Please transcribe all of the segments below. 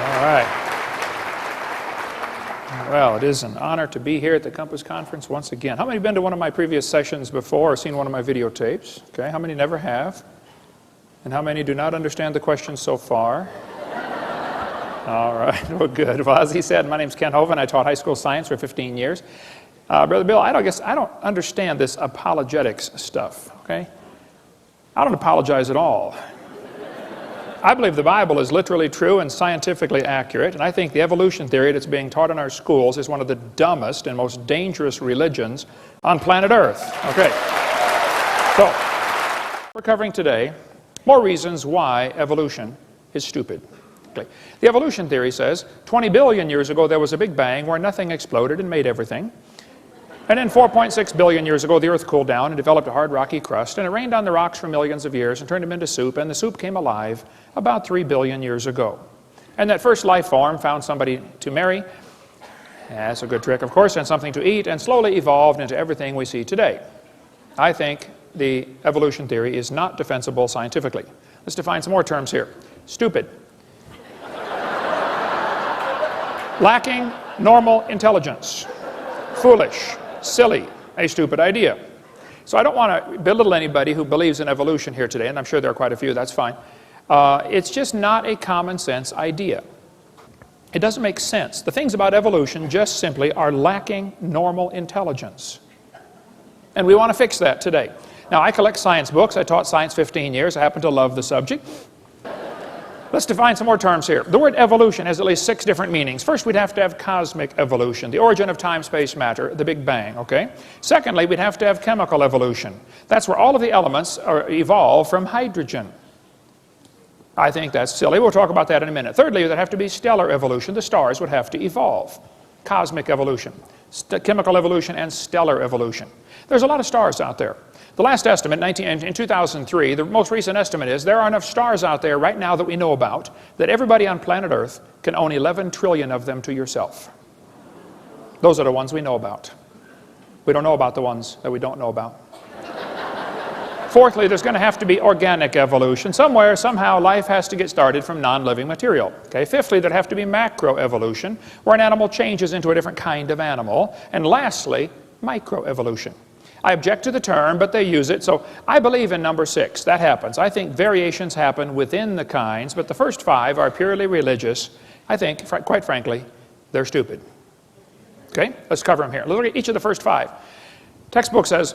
All right. Well, it is an honor to be here at the Compass Conference once again. How many have been to one of my previous sessions before or seen one of my videotapes? Okay, how many never have? And how many do not understand the question so far? All right, well, good. Well, as he said, my name's Ken Hovind. I taught high school science for 15 years. Brother Bill, I don't understand this apologetics stuff, okay? I don't apologize at all. I believe the Bible is literally true and scientifically accurate, and I think the evolution theory that's being taught in our schools is one of the dumbest and most dangerous religions on planet Earth. Okay. So, we're covering today more reasons why evolution is stupid. Okay. The evolution theory says 20 billion years ago there was a big bang where nothing exploded and made everything. And then 4.6 billion years ago, the Earth cooled down and developed a hard, rocky crust, and it rained on the rocks for millions of years and turned them into soup, and the soup came alive about 3 billion years ago. And that first life form found somebody to marry, that's a good trick, of course, and something to eat, and slowly evolved into everything we see today. I think the evolution theory is not defensible scientifically. Let's define some more terms here. Stupid. Lacking normal intelligence. Foolish. Silly, a stupid idea. So I don't want to belittle anybody who believes in evolution here today, and I'm sure there are quite a few, that's fine. It's just not a common sense idea. It doesn't make sense. The things about evolution just simply are lacking normal intelligence. And we want to fix that today. Now, I collect science books. I taught science 15 years. I happen to love the subject. Let's define some more terms here. The word evolution has at least 6 different meanings. First, we'd have to have cosmic evolution, the origin of time, space, matter, the Big Bang, okay? Secondly, we'd have to have chemical evolution. That's where all of the elements evolve from hydrogen. I think that's silly. We'll talk about that in a minute. Thirdly, there'd have to be stellar evolution. The stars would have to evolve. Cosmic evolution, chemical evolution, and stellar evolution. There's a lot of stars out there. The last estimate, in 2003, the most recent estimate is there are enough stars out there right now that we know about that everybody on planet Earth can own 11 trillion of them to yourself. Those are the ones we know about. We don't know about the ones that we don't know about. Fourthly, there's going to have to be organic evolution. Somewhere, somehow, life has to get started from non-living material. Okay? Fifthly, there'd have to be macroevolution, where an animal changes into a different kind of animal. And lastly, microevolution. I object to the term, but they use it, so I believe in number 6. That happens. I think variations happen within the kinds, but the first 5 are purely religious. I think, quite frankly, they're stupid. Okay? Let's cover them here. Look at each of the first 5. Textbook says,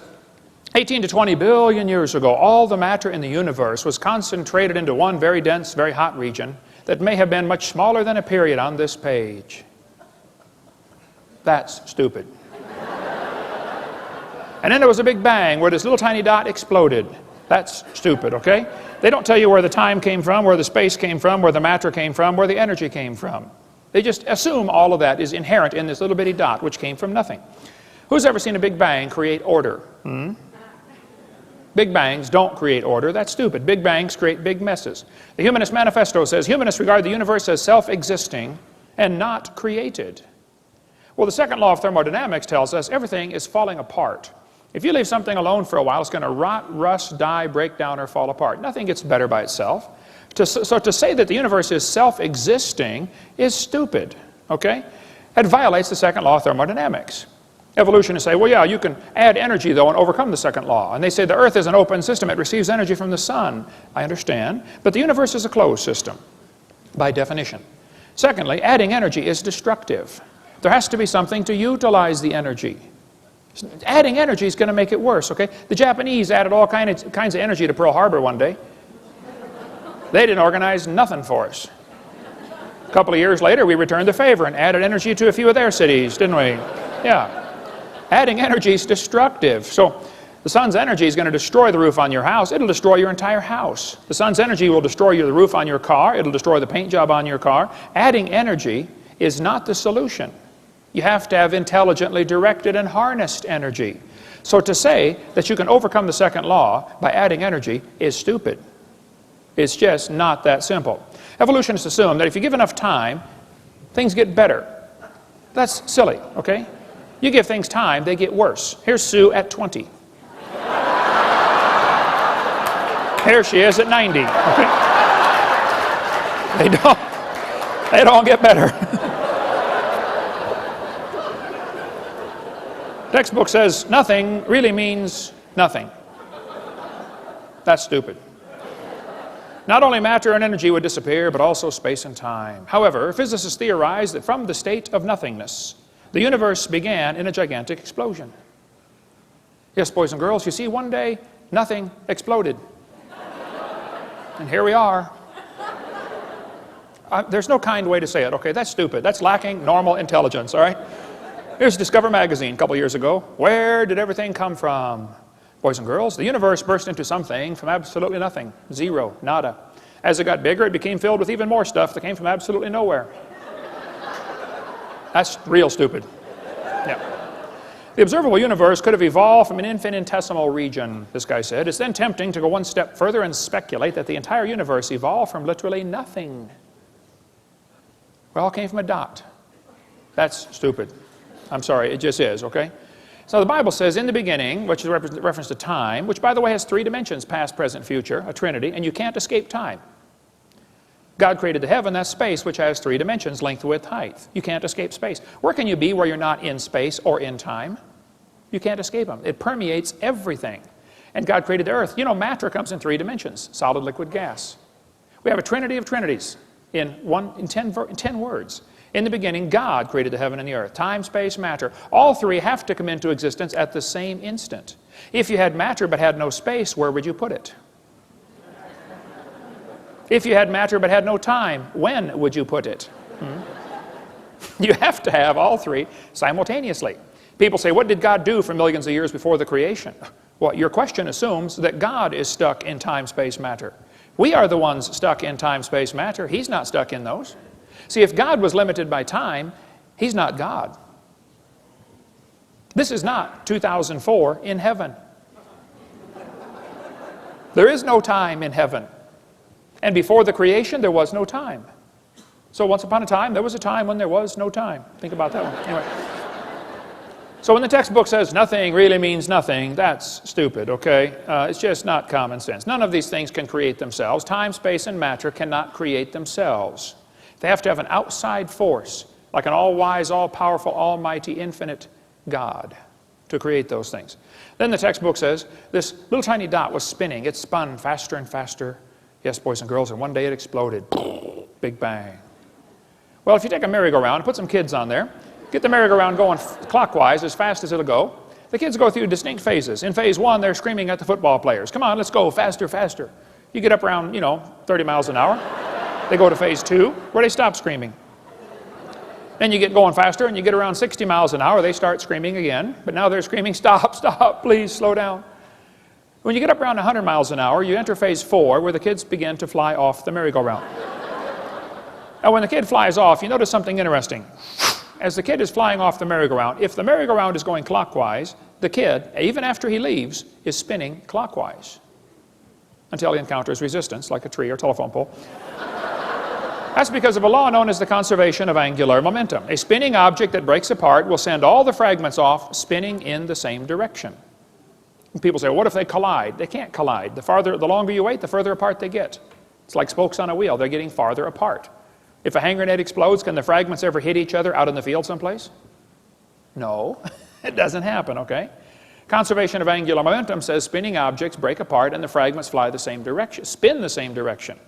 18 to 20 billion years ago, all the matter in the universe was concentrated into one very dense, very hot region that may have been much smaller than a period on this page. That's stupid. And then there was a big bang where this little tiny dot exploded. That's stupid, okay? They don't tell you where the time came from, where the space came from, where the matter came from, where the energy came from. They just assume all of that is inherent in this little bitty dot, which came from nothing. Who's ever seen a big bang create order? Big bangs don't create order. That's stupid. Big bangs create big messes. The Humanist Manifesto says humanists regard the universe as self-existing and not created. Well, the second law of thermodynamics tells us everything is falling apart. If you leave something alone for a while, it's going to rot, rust, die, break down, or fall apart. Nothing gets better by itself. So to say that the universe is self-existing is stupid, okay? It violates the second law of thermodynamics. Evolutionists say, well, yeah, you can add energy, though, and overcome the second law. And they say the Earth is an open system. It receives energy from the sun. I understand. But the universe is a closed system, by definition. Secondly, adding energy is destructive. There has to be something to utilize the energy. Adding energy is going to make it worse, okay? The Japanese added all kinds of energy to Pearl Harbor one day. They didn't organize nothing for us. A couple of years later, we returned the favor and added energy to a few of their cities, didn't we? Yeah. Adding energy is destructive. So the sun's energy is going to destroy the roof on your house. It'll destroy your entire house. The sun's energy will destroy the roof on your car. It'll destroy the paint job on your car. Adding energy is not the solution. You have to have intelligently directed and harnessed energy. So to say that you can overcome the second law by adding energy is stupid. It's just not that simple. Evolutionists assume that if you give enough time, things get better. That's silly, okay? You give things time, they get worse. Here's Sue at 20. Here she is at 90. Okay? They don't get better. Textbook says nothing really means nothing. That's stupid. Not only matter and energy would disappear, but also space and time. However, physicists theorize that from the state of nothingness, the universe began in a gigantic explosion. Yes, boys and girls, you see, one day, nothing exploded. And here we are. There's no kind way to say it, okay? That's stupid. That's lacking normal intelligence, all right? Here's Discover magazine a couple years ago. Where did everything come from? Boys and girls, the universe burst into something from absolutely nothing. Zero, nada. As it got bigger, it became filled with even more stuff that came from absolutely nowhere. That's real stupid. Yeah. The observable universe could have evolved from an infinitesimal region, this guy said. It's then tempting to go one step further and speculate that the entire universe evolved from literally nothing. It all came from a dot. That's stupid. I'm sorry, it just is, okay? So the Bible says, in the beginning, which is a reference to time, which, by the way, has three dimensions, past, present, future, a trinity, and you can't escape time. God created the heaven, that's space, which has three dimensions, length, width, height. You can't escape space. Where can you be where you're not in space or in time? You can't escape them. It permeates everything. And God created the earth. You know, matter comes in three dimensions, solid, liquid, gas. We have a trinity of trinities in 10 words. In the beginning, God created the heaven and the earth. Time, space, matter. All three have to come into existence at the same instant. If you had matter but had no space, where would you put it? If you had matter but had no time, when would you put it? You have to have all three simultaneously. People say, what did God do for millions of years before the creation? Well, your question assumes that God is stuck in time, space, matter. We are the ones stuck in time, space, matter. He's not stuck in those. See, if God was limited by time, He's not God. This is not 2004 in heaven. There is no time in heaven. And before the creation, there was no time. So once upon a time, there was a time when there was no time. Think about that one. Anyway. So when the textbook says nothing really means nothing, that's stupid, okay? It's just not common sense. None of these things can create themselves. Time, space, and matter cannot create themselves. They have to have an outside force, like an all-wise, all-powerful, almighty, infinite God to create those things. Then the textbook says this little tiny dot was spinning. It spun faster and faster. Yes, boys and girls, and one day it exploded. Big bang. Well, if you take a merry-go-round and put some kids on there, get the merry-go-round going clockwise as fast as it'll go, the kids go through distinct phases. In phase one, they're screaming at the football players. Come on, let's go, faster, faster. You get up around, 30 miles an hour. They go to phase two, where they stop screaming. Then you get going faster, and you get around 60 miles an hour, they start screaming again. But now they're screaming, stop, stop, please, slow down. When you get up around 100 miles an hour, you enter phase four, where the kids begin to fly off the merry-go-round. Now, when the kid flies off, you notice something interesting. As the kid is flying off the merry-go-round, if the merry-go-round is going clockwise, the kid, even after he leaves, is spinning clockwise until he encounters resistance, like a tree or telephone pole. That's because of a law known as the conservation of angular momentum. A spinning object that breaks apart will send all the fragments off spinning in the same direction. And people say, well, what if they collide? They can't collide. The longer you wait, the further apart they get. It's like spokes on a wheel. They're getting farther apart. If a hand grenade explodes, can the fragments ever hit each other out in the field someplace? No, it doesn't happen, okay? Conservation of angular momentum says spinning objects break apart and the fragments fly the same direction, spin the same direction.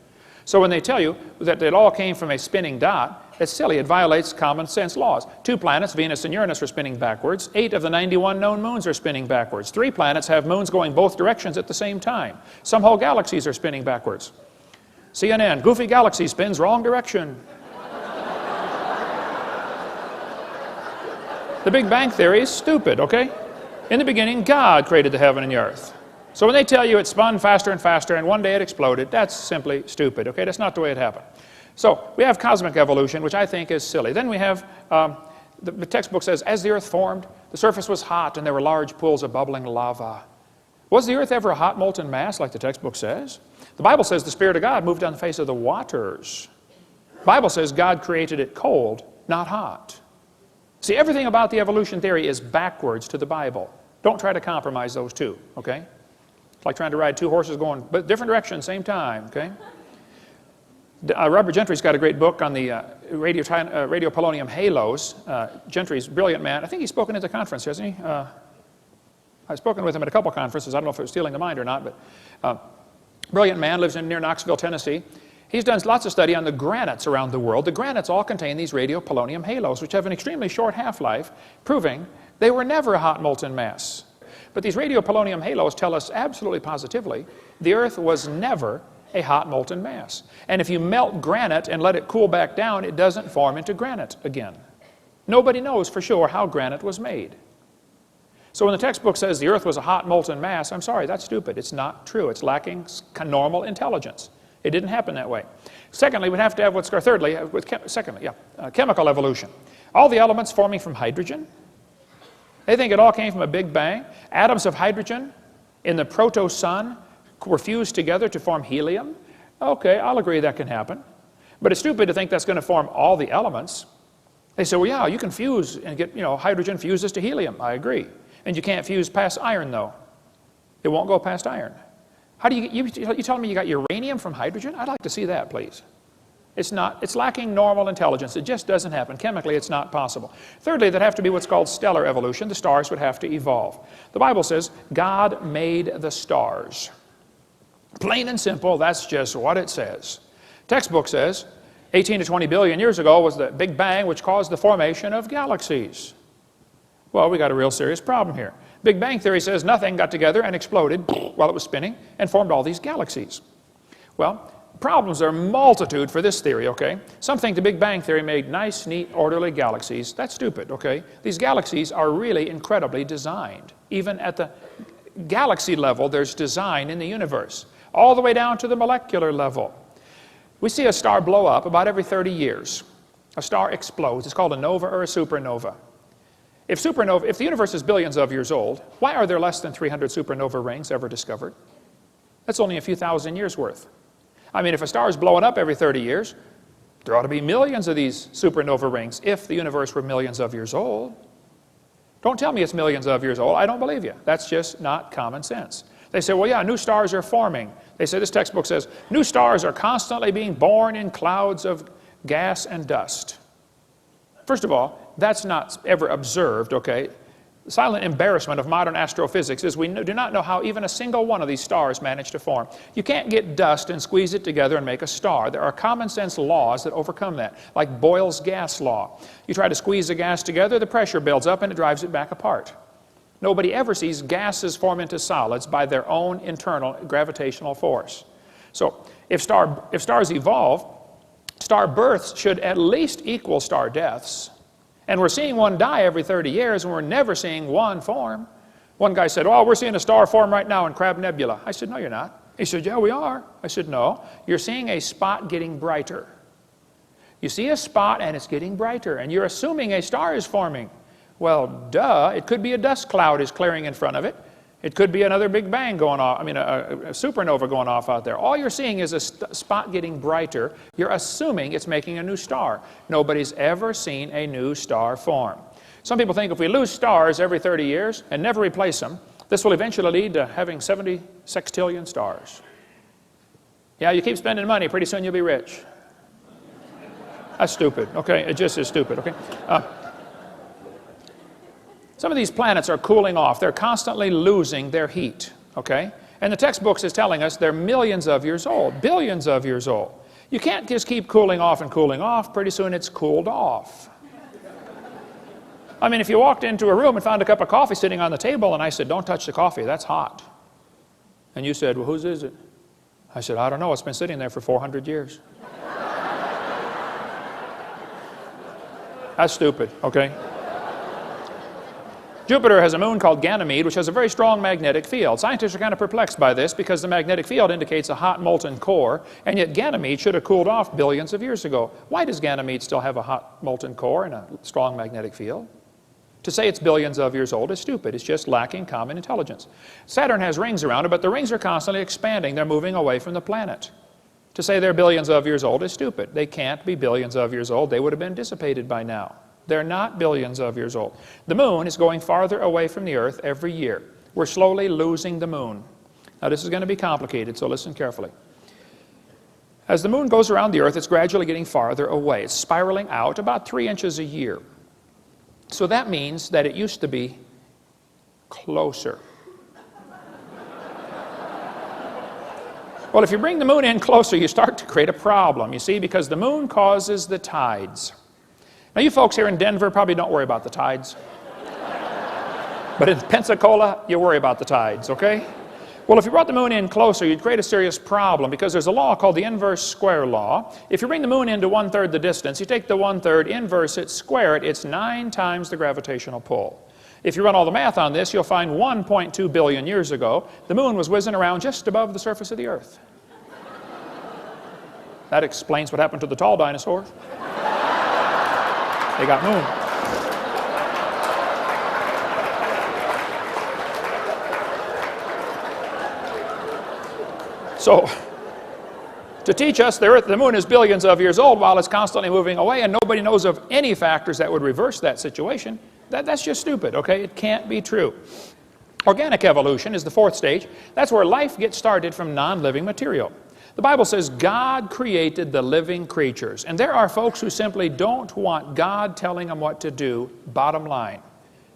So when they tell you that it all came from a spinning dot, it's silly. It violates common sense laws. 2 planets, Venus and Uranus, are spinning backwards. 8 of the 91 known moons are spinning backwards. 3 planets have moons going both directions at the same time. Some whole galaxies are spinning backwards. CNN, goofy galaxy spins wrong direction. The Big Bang Theory is stupid, okay? In the beginning, God created the heaven and the earth. So when they tell you it spun faster and faster and one day it exploded, that's simply stupid, okay? That's not the way it happened. So we have cosmic evolution, which I think is silly. Then we have, the textbook says, as the earth formed, the surface was hot and there were large pools of bubbling lava. Was the earth ever a hot molten mass like the textbook says? The Bible says the Spirit of God moved on the face of the waters. The Bible says God created it cold, not hot. See, everything about the evolution theory is backwards to the Bible. Don't try to compromise those two, okay? It's like trying to ride 2 horses going different directions, same time, okay? Robert Gentry's got a great book on the radio polonium halos. Gentry's a brilliant man. I think he's spoken at the conference, hasn't he? I've spoken with him at a couple conferences. I don't know if it was stealing the mind or not, but brilliant man, lives near Knoxville, Tennessee. He's done lots of study on the granites around the world. The granites all contain these radiopolonium halos, which have an extremely short half-life, proving they were never a hot molten mass. But these radiopolonium halos tell us absolutely positively the Earth was never a hot molten mass. And if you melt granite and let it cool back down, it doesn't form into granite again. Nobody knows for sure how granite was made. So when the textbook says the Earth was a hot molten mass, I'm sorry, that's stupid. It's not true. It's lacking normal intelligence. It didn't happen that way. Secondly, we'd have to have what's called, chemical evolution. All the elements forming from hydrogen. They think it all came from a big bang. Atoms of hydrogen in the proto-sun were fused together to form helium. Okay, I'll agree that can happen. But it's stupid to think that's going to form all the elements. They say, well, yeah, you can fuse and get, hydrogen fuses to helium. I agree. And you can't fuse past iron, though. It won't go past iron. How do you telling me you got uranium from hydrogen? I'd like to see that, please. It's lacking normal intelligence. It just doesn't happen. Chemically, it's not possible. Thirdly, there'd have to be what's called stellar evolution. The stars would have to evolve. The Bible says God made the stars. Plain and simple, that's just what it says. Textbook says 18 to 20 billion years ago was the Big Bang, which caused the formation of galaxies. Well, we got a real serious problem here. Big Bang theory says nothing got together and exploded while it was spinning and formed all these galaxies. Well, problems are multitude for this theory, okay? Some think the Big Bang theory made nice, neat, orderly galaxies. That's stupid, okay? These galaxies are really incredibly designed. Even at the galaxy level, there's design in the universe, all the way down to the molecular level. We see a star blow up about every 30 years. A star explodes. It's called a nova or a supernova. If the universe is billions of years old, why are there less than 300 supernova rings ever discovered? That's only a few thousand years worth. I mean, if a star is blowing up every 30 years, there ought to be millions of these supernova rings if the universe were millions of years old. Don't tell me it's millions of years old. I don't believe you. That's just not common sense. They say, well, yeah, new stars are forming. They say, this textbook says, new stars are constantly being born in clouds of gas and dust. First of all, that's not ever observed, okay? The silent embarrassment of modern astrophysics is we do not know how even a single one of these stars managed to form. You can't get dust and squeeze it together and make a star. There are common sense laws that overcome that, like Boyle's gas law. You try to squeeze the gas together, the pressure builds up and it drives it back apart. Nobody ever sees gases form into solids by their own internal gravitational force. So if stars evolve, star births should at least equal star deaths. And we're seeing one die every 30 years, and we're never seeing one form. One guy said, oh, we're seeing a star form right now in Crab Nebula. I said, no, you're not. He said, yeah, we are. I said, no, you're seeing a spot getting brighter. You see a spot, and it's getting brighter, and you're assuming a star is forming. Well, duh, it could be a dust cloud is clearing in front of it. It could be another Big Bang going off, a supernova going off out there. All you're seeing is a spot getting brighter. You're assuming it's making a new star. Nobody's ever seen a new star form. Some people think if we lose stars every 30 years and never replace them, this will eventually lead to having 70 sextillion stars. Yeah, you keep spending money, pretty soon you'll be rich. That's stupid, okay? It just is stupid, okay? Some of these planets are cooling off. They're constantly losing their heat, okay? And the textbooks is telling us they're millions of years old, billions of years old. You can't just keep cooling off and cooling off. Pretty soon it's cooled off. I mean, if you walked into a room and found a cup of coffee sitting on the table and I said, don't touch the coffee, that's hot. And you said, well, whose is it? I said, I don't know, it's been sitting there for 400 years. That's stupid, okay? Jupiter has a moon called Ganymede, which has a very strong magnetic field. Scientists are kind of perplexed by this because the magnetic field indicates a hot molten core, and yet Ganymede should have cooled off billions of years ago. Why does Ganymede still have a hot molten core and a strong magnetic field? To say it's billions of years old is stupid. It's just lacking common intelligence. Saturn has rings around it, but the rings are constantly expanding. They're moving away from the planet. To say they're billions of years old is stupid. They can't be billions of years old. They would have been dissipated by now. They're not billions of years old. The moon is going farther away from the Earth every year. We're slowly losing the moon. Now, this is going to be complicated, so listen carefully. As the moon goes around the Earth, it's gradually getting farther away. It's spiraling out about 3 inches a year. So that means that it used to be closer. Well, if you bring the moon in closer, you start to create a problem, you see, because the moon causes the tides. Now, you folks here in Denver probably don't worry about the tides. But in Pensacola, you worry about the tides, okay? Well, if you brought the moon in closer, you'd create a serious problem because there's a law called the inverse square law. If you bring the moon into 1/3 the distance, you take the 1/3, inverse it, square it, it's 9 times the gravitational pull. If you run all the math on this, you'll find 1.2 billion years ago, the moon was whizzing around just above the surface of the Earth. That explains what happened to the tall dinosaurs. They got moon. So, to teach us the moon is billions of years old while it's constantly moving away and nobody knows of any factors that would reverse that situation, that's just stupid, okay? It can't be true. Organic evolution is the 4th stage. That's where life gets started from non-living material. The Bible says God created the living creatures. And there are folks who simply don't want God telling them what to do, bottom line.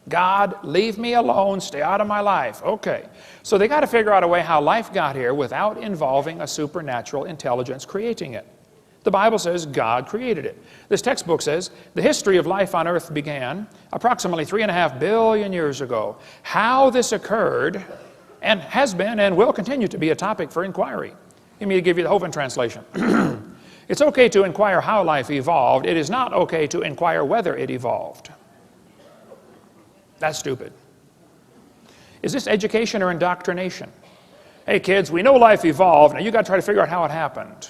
God, leave me alone, stay out of my life. Okay. So they got to figure out a way how life got here without involving a supernatural intelligence creating it. The Bible says God created it. This textbook says the history of life on earth began approximately 3.5 billion years ago. How this occurred and has been and will continue to be a topic for inquiry. Let me give you the Hovind translation. It's okay to inquire how life evolved. It is not okay to inquire whether it evolved. That's stupid. Is this education or indoctrination? Hey kids, we know life evolved. Now you got to try to figure out how it happened.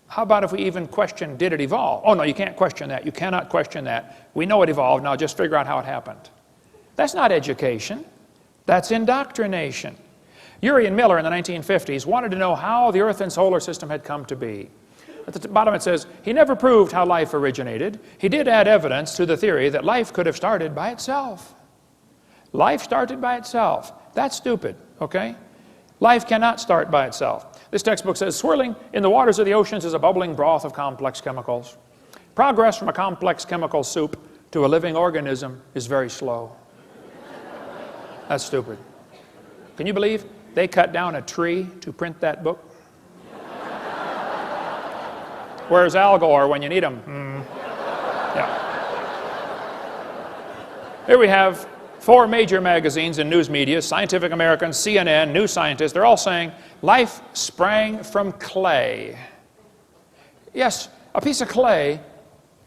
How about if we even question, did it evolve? Oh no, you can't question that. You cannot question that. We know it evolved. Now just figure out how it happened. That's not education. That's indoctrination. Urey and Miller in the 1950s wanted to know how the Earth and solar system had come to be. At the bottom it says, he never proved how life originated. He did add evidence to the theory that life could have started by itself. Life started by itself. That's stupid, okay? Life cannot start by itself. This textbook says, swirling in the waters of the oceans is a bubbling broth of complex chemicals. Progress from a complex chemical soup to a living organism is very slow. That's stupid. Can you believe they cut down a tree to print that book? Where's Al Gore when you need him? Yeah. Here we have 4 major magazines and news media, Scientific American, CNN, New Scientist. They're all saying life sprang from clay. Yes, a piece of clay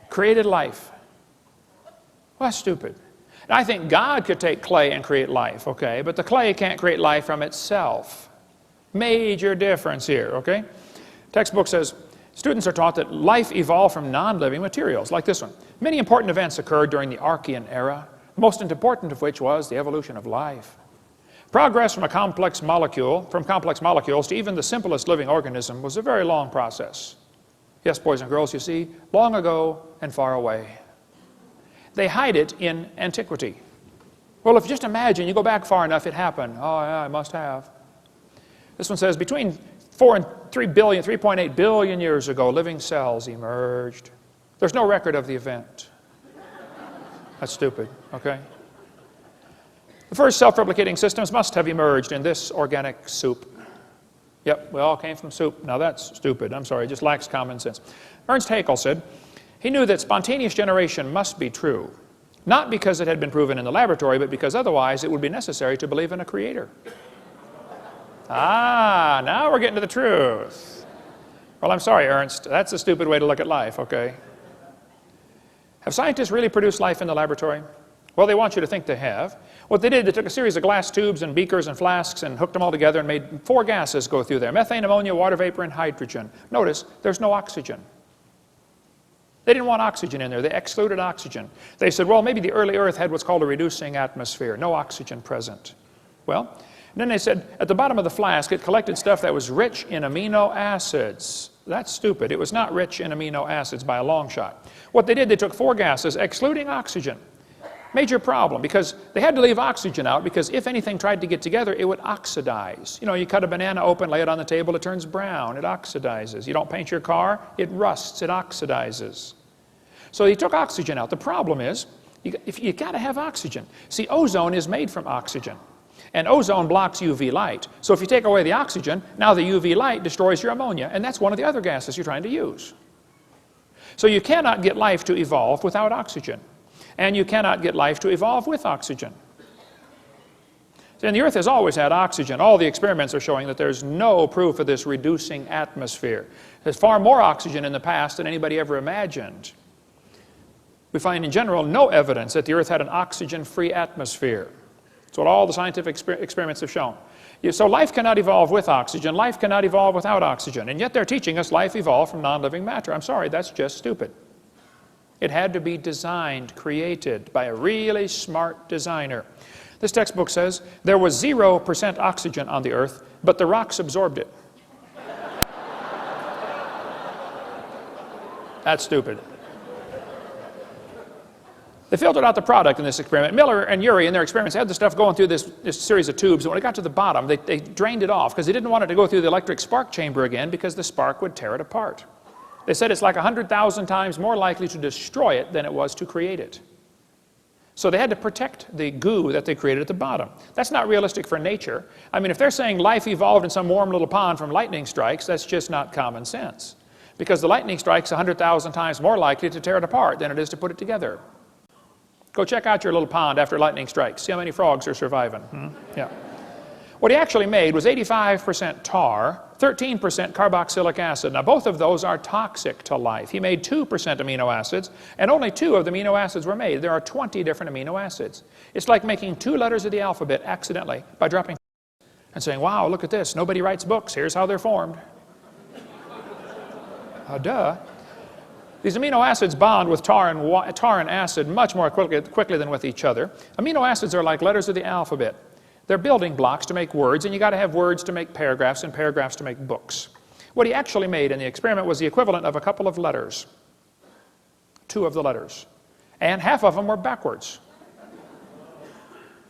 created life. Well, that's stupid. And I think God could take clay and create life, okay? But the clay can't create life from itself. Major difference here, okay? Textbook says, students are taught that life evolved from non-living materials, like this one. Many important events occurred during the Archean era, the most important of which was the evolution of life. Progress from complex molecules to even the simplest living organism was a very long process. Yes, boys and girls, you see, long ago and far away. They hide it in antiquity. Well, if you just imagine, you go back far enough, it happened. Oh, yeah, it must have. This one says, between 4 and 3.8 billion years ago, living cells emerged. There's no record of the event. That's stupid, okay? The first self-replicating systems must have emerged in this organic soup. Yep, we all came from soup. Now that's stupid. I'm sorry, it just lacks common sense. Ernst Haeckel said, he knew that spontaneous generation must be true, not because it had been proven in the laboratory, but because otherwise it would be necessary to believe in a creator. Ah, now we're getting to the truth. Well, I'm sorry, Ernst. That's a stupid way to look at life, okay? Have scientists really produced life in the laboratory? Well, they want you to think they have. What they did, they took a series of glass tubes and beakers and flasks and hooked them all together and made 4 gases go through there. Methane, ammonia, water vapor, and hydrogen. Notice, there's no oxygen. They didn't want oxygen in there. They excluded oxygen. They said, well, maybe the early Earth had what's called a reducing atmosphere. No oxygen present. Well, and then they said, at the bottom of the flask, it collected stuff that was rich in amino acids. That's stupid. It was not rich in amino acids by a long shot. What they did, they took 4 gases, excluding oxygen, Major problem, because they had to leave oxygen out, because if anything tried to get together, it would oxidize. You know, you cut a banana open, lay it on the table, it turns brown, it oxidizes. You don't paint your car, it rusts, it oxidizes. So he took oxygen out. The problem is, you got to have oxygen. See, ozone is made from oxygen, and ozone blocks UV light. So if you take away the oxygen, now the UV light destroys your ammonia, and that's one of the other gases you're trying to use. So you cannot get life to evolve without oxygen, and you cannot get life to evolve with oxygen. And the Earth has always had oxygen. All the experiments are showing that there's no proof of this reducing atmosphere. There's far more oxygen in the past than anybody ever imagined. We find in general no evidence that the Earth had an oxygen-free atmosphere. That's what all the scientific experiments have shown. So life cannot evolve with oxygen. Life cannot evolve without oxygen. And yet they're teaching us life evolved from non-living matter. I'm sorry, that's just stupid. It had to be designed, created by a really smart designer. This textbook says there was 0% oxygen on the Earth, but the rocks absorbed it. That's stupid. They filtered out the product in this experiment. Miller and Urey in their experiments had the stuff going through this series of tubes, and when it got to the bottom, they drained it off because they didn't want it to go through the electric spark chamber again because the spark would tear it apart. They said it's like 100,000 times more likely to destroy it than it was to create it. So they had to protect the goo that they created at the bottom. That's not realistic for nature. I mean, if they're saying life evolved in some warm little pond from lightning strikes, that's just not common sense. Because the lightning strike's 100,000 times more likely to tear it apart than it is to put it together. Go check out your little pond after lightning strikes. See how many frogs are surviving. Yeah. What he actually made was 85% tar, 13% carboxylic acid. Now both of those are toxic to life. He made 2% amino acids, and only 2 of the amino acids were made. There are 20 different amino acids. It's like making 2 letters of the alphabet accidentally by dropping and saying, wow, look at this. Nobody writes books. Here's how they're formed. Duh. These amino acids bond with tar and acid much more quickly than with each other. Amino acids are like letters of the alphabet. They're building blocks to make words, and you got to have words to make paragraphs and paragraphs to make books. What he actually made in the experiment was the equivalent of a couple of letters. 2 of the letters. And half of them were backwards.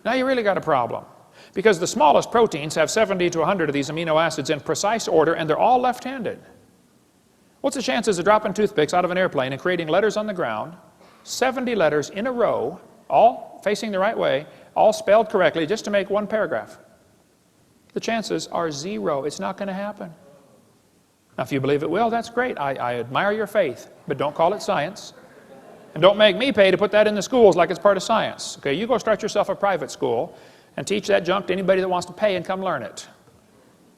Now you really got a problem. Because the smallest proteins have 70 to 100 of these amino acids in precise order, and they're all left-handed. What's the chances of dropping toothpicks out of an airplane and creating letters on the ground, 70 letters in a row, all facing the right way, all spelled correctly, just to make one paragraph? The chances are 0. It's not going to happen. Now, if you believe it will, that's great. I admire your faith, but don't call it science. And don't make me pay to put that in the schools like it's part of science. Okay, you go start yourself a private school and teach that junk to anybody that wants to pay and come learn it.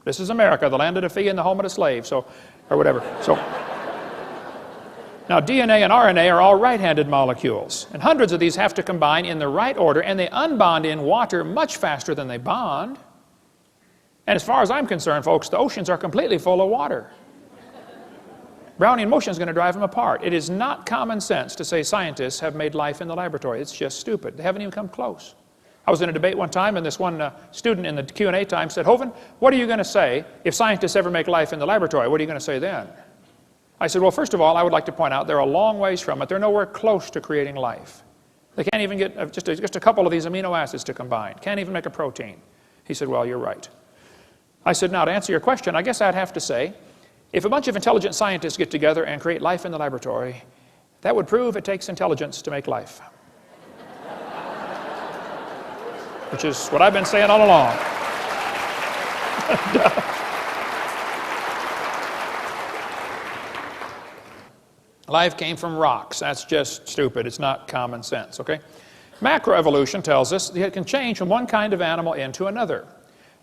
This is America, the land of the free and the home of the slave, so, or whatever. So, now DNA and RNA are all right-handed molecules, and hundreds of these have to combine in the right order, and they unbond in water much faster than they bond. And as far as I'm concerned, folks, the oceans are completely full of water. Brownian motion is going to drive them apart. It is not common sense to say scientists have made life in the laboratory. It's just stupid. They haven't even come close. I was in a debate one time, and this one student in the Q&A time said, Hovind, what are you going to say if scientists ever make life in the laboratory? What are you going to say then? I said, well, first of all, I would like to point out they're a long ways from it. They're nowhere close to creating life. They can't even get just a couple of these amino acids to combine. Can't even make a protein. He said, well, you're right. I said, now to answer your question, I guess I'd have to say, if a bunch of intelligent scientists get together and create life in the laboratory, that would prove it takes intelligence to make life. Which is what I've been saying all along. Life came from rocks. That's just stupid. It's not common sense, okay? Macroevolution tells us that it can change from one kind of animal into another.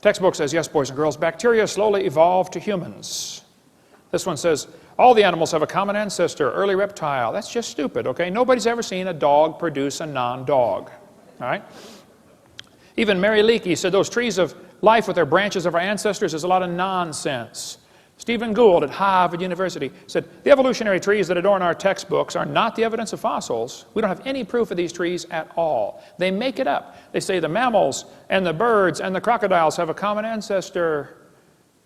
Textbook says, yes, boys and girls, bacteria slowly evolved to humans. This one says, all the animals have a common ancestor, early reptile. That's just stupid, okay? Nobody's ever seen a dog produce a non-dog, all right? Even Mary Leakey said those trees of life with their branches of our ancestors is a lot of nonsense. Stephen Gould at Harvard University said, the evolutionary trees that adorn our textbooks are not the evidence of fossils. We don't have any proof of these trees at all. They make it up. They say the mammals and the birds and the crocodiles have a common ancestor.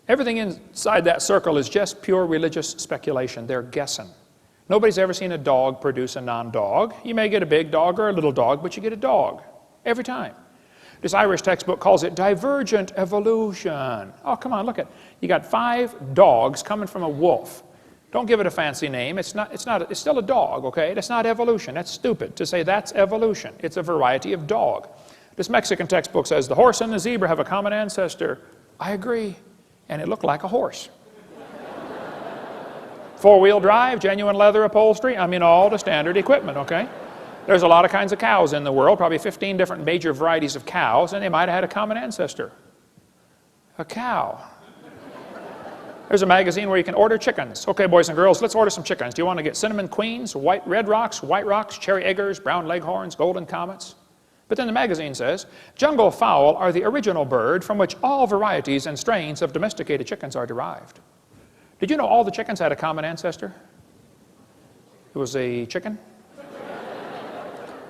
Everything inside that circle is just pure religious speculation. They're guessing. Nobody's ever seen a dog produce a non-dog. You may get a big dog or a little dog, but you get a dog every time. This Irish textbook calls it divergent evolution. Oh, come on, look at it. You got 5 dogs coming from a wolf. Don't give it a fancy name. It's still a dog, okay? That's not evolution. That's stupid to say that's evolution. It's a variety of dog. This Mexican textbook says the horse and the zebra have a common ancestor. I agree. And it looked like a horse. 4-wheel drive, genuine leather upholstery. I mean, all the standard equipment, okay? There's a lot of kinds of cows in the world, probably 15 different major varieties of cows, and they might have had a common ancestor. A cow. There's a magazine where you can order chickens. Okay, boys and girls, let's order some chickens. Do you want to get cinnamon queens, red rocks, white rocks, cherry eggers, brown leghorns, golden comets? But then the magazine says, jungle fowl are the original bird from which all varieties and strains of domesticated chickens are derived. Did you know all the chickens had a common ancestor? It was a chicken.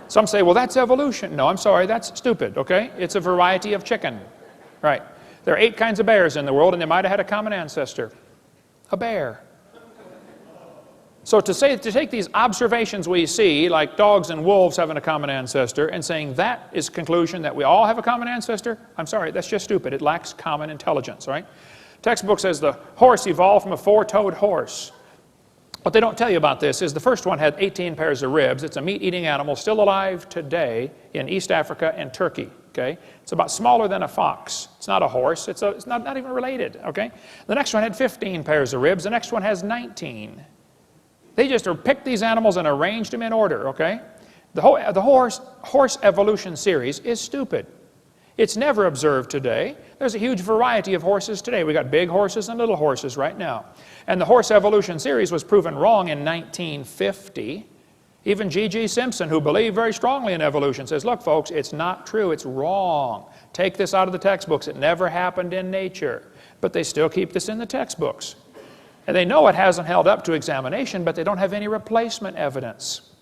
Some say, well, that's evolution. No, I'm sorry, that's stupid, okay? It's a variety of chicken. Right. There are 8 kinds of bears in the world, and they might have had a common ancestor. A bear. So to take these observations we see, like dogs and wolves having a common ancestor, and saying that is a conclusion that we all have a common ancestor, I'm sorry, that's just stupid. It lacks common intelligence, right? Textbook says the horse evolved from a 4-toed horse. What they don't tell you about this is the first one had 18 pairs of ribs. It's a meat-eating animal still alive today in East Africa and Turkey. Okay? It's about smaller than a fox. It's not a horse. It's not even related. Okay? The next one had 15 pairs of ribs. The next one has 19. They just picked these animals and arranged them in order. Okay? The horse evolution series is stupid. It's never observed today. There's a huge variety of horses today. We got big horses and little horses right now. And the horse evolution series was proven wrong in 1950. Even G.G. Simpson, who believed very strongly in evolution, says, look, folks, it's not true. It's wrong. Take this out of the textbooks. It never happened in nature. But they still keep this in the textbooks. And they know it hasn't held up to examination, but they don't have any replacement evidence.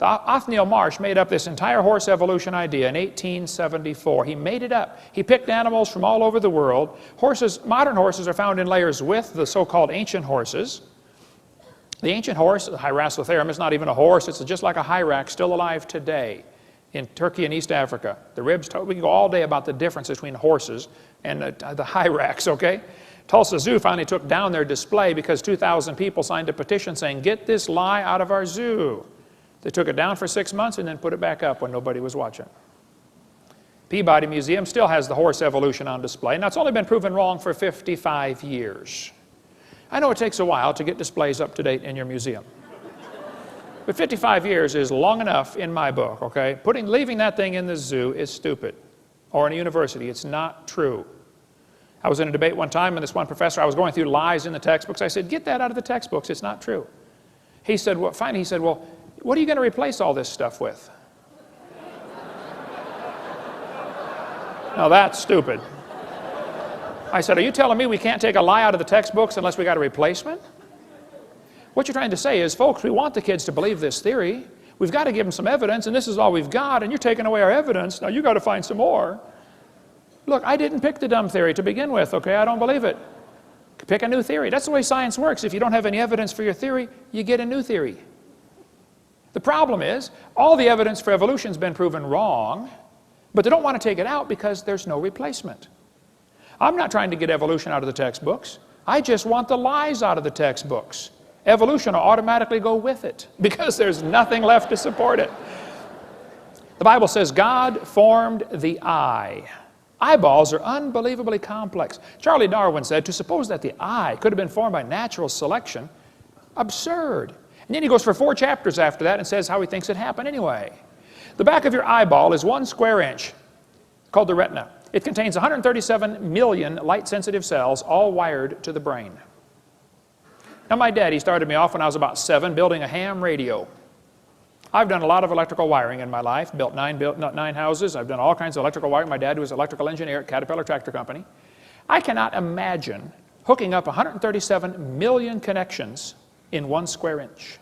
Othniel Marsh made up this entire horse evolution idea in 1874. He made it up. He picked animals from all over the world. Modern horses are found in layers with the so-called ancient horses. The ancient horse, the Hyracotherum, is not even a horse. It's just like a hyrax, still alive today in Turkey and East Africa. The ribs, we can go all day about the difference between horses and the hyrax, okay? Tulsa Zoo finally took down their display because 2,000 people signed a petition saying, get this lie out of our zoo. They took it down for 6 months and then put it back up when nobody was watching. Peabody Museum still has the horse evolution on display. Now, it's only been proven wrong for 55 years. I know it takes a while to get displays up to date in your museum. But 55 years is long enough in my book, okay? Leaving that thing in the zoo is stupid. Or in a university, it's not true. I was in a debate one time, and this one professor, I was going through lies in the textbooks. I said, get that out of the textbooks. It's not true. He said, well, fine. He said, well, what are you going to replace all this stuff with? Now that's stupid. I said, are you telling me we can't take a lie out of the textbooks unless we got a replacement? What you're trying to say is, folks, we want the kids to believe this theory. We've got to give them some evidence, and this is all we've got, and you're taking away our evidence. Now you got to find some more. Look, I didn't pick the dumb theory to begin with, okay? I don't believe it. Pick a new theory. That's the way science works. If you don't have any evidence for your theory, you get a new theory. The problem is, all the evidence for evolution has been proven wrong, but they don't want to take it out because there's no replacement. I'm not trying to get evolution out of the textbooks. I just want the lies out of the textbooks. Evolution will automatically go with it because there's nothing left to support it. The Bible says God formed the eye. Eyeballs are unbelievably complex. Charlie Darwin said, to suppose that the eye could have been formed by natural selection, absurd. And then he goes for 4 chapters after that and says how he thinks it happened anyway. The back of your eyeball is 1 square inch, called the retina. It contains 137 million light-sensitive cells, all wired to the brain. Now, my daddy started me off when I was about 7 building a ham radio. I've done a lot of electrical wiring in my life, built 9 houses. I've done all kinds of electrical wiring. My dad was an electrical engineer at Caterpillar Tractor Company. I cannot imagine hooking up 137 million connections in 1 square inch.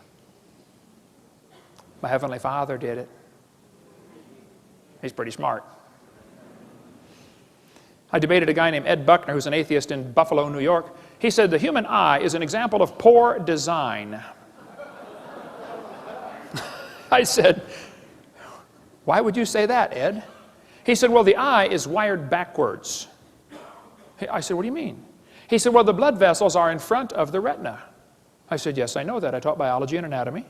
My Heavenly Father did it. He's pretty smart. I debated a guy named Ed Buckner, who's an atheist in Buffalo, New York. He said the human eye is an example of poor design. I said, why would you say that, Ed? He said, well, the eye is wired backwards. I said, what do you mean? He said, well, the blood vessels are in front of the retina. I said, yes, I know that. I taught biology and anatomy.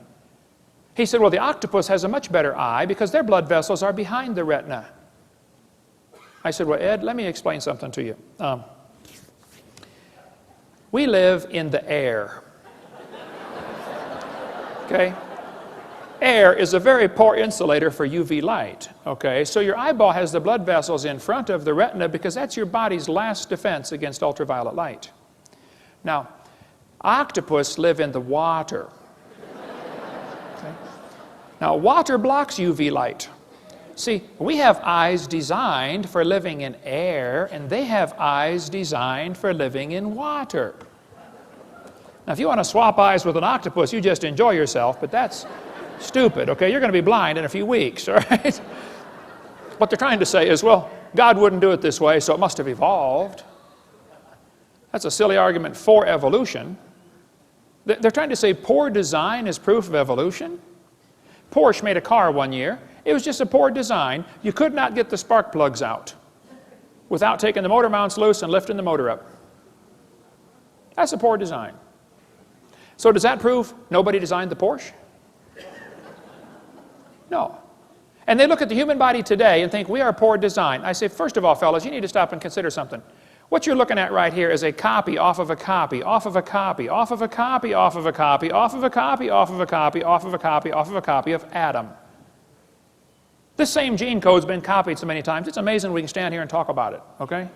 He said, well, the octopus has a much better eye because their blood vessels are behind the retina. I said, well, Ed, let me explain something to you. We live in the air. Okay? Air is a very poor insulator for UV light. Okay? So your eyeball has the blood vessels in front of the retina because that's your body's last defense against ultraviolet light. Now, octopus live in the water. Okay? Now, water blocks UV light. See, we have eyes designed for living in air, and they have eyes designed for living in water. Now, if you want to swap eyes with an octopus, you just enjoy yourself, but that's stupid, okay? You're going to be blind in a few weeks, all right? What they're trying to say is, well, God wouldn't do it this way, so it must have evolved. That's a silly argument for evolution. They're trying to say poor design is proof of evolution. Porsche made a car one year. It was just a poor design. You could not get the spark plugs out without taking the motor mounts loose and lifting the motor up. That's a poor design. So does that prove nobody designed the Porsche? No. And they look at the human body today and think we are poor design. I say, first of all, fellas, you need to stop and consider something. What you're looking at right here is a copy off of a copy, off of a copy, off of a copy, off of a copy, off of a copy, off of a copy, off of a copy, off of a copy of Adam. This same gene code's been copied so many times, it's amazing we can stand here and talk about it, okay?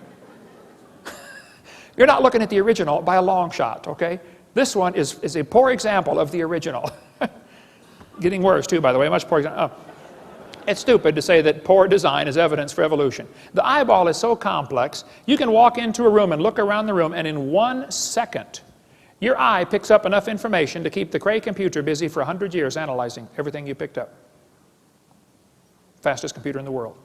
You're not looking at the original by a long shot, okay? This one is a poor example of the original. Getting worse, too, by the way, much poor example. It's stupid to say that poor design is evidence for evolution. The eyeball is so complex, you can walk into a room and look around the room, and in 1 second, your eye picks up enough information to keep the Cray computer busy for 100 years analyzing everything you picked up. Fastest computer in the world.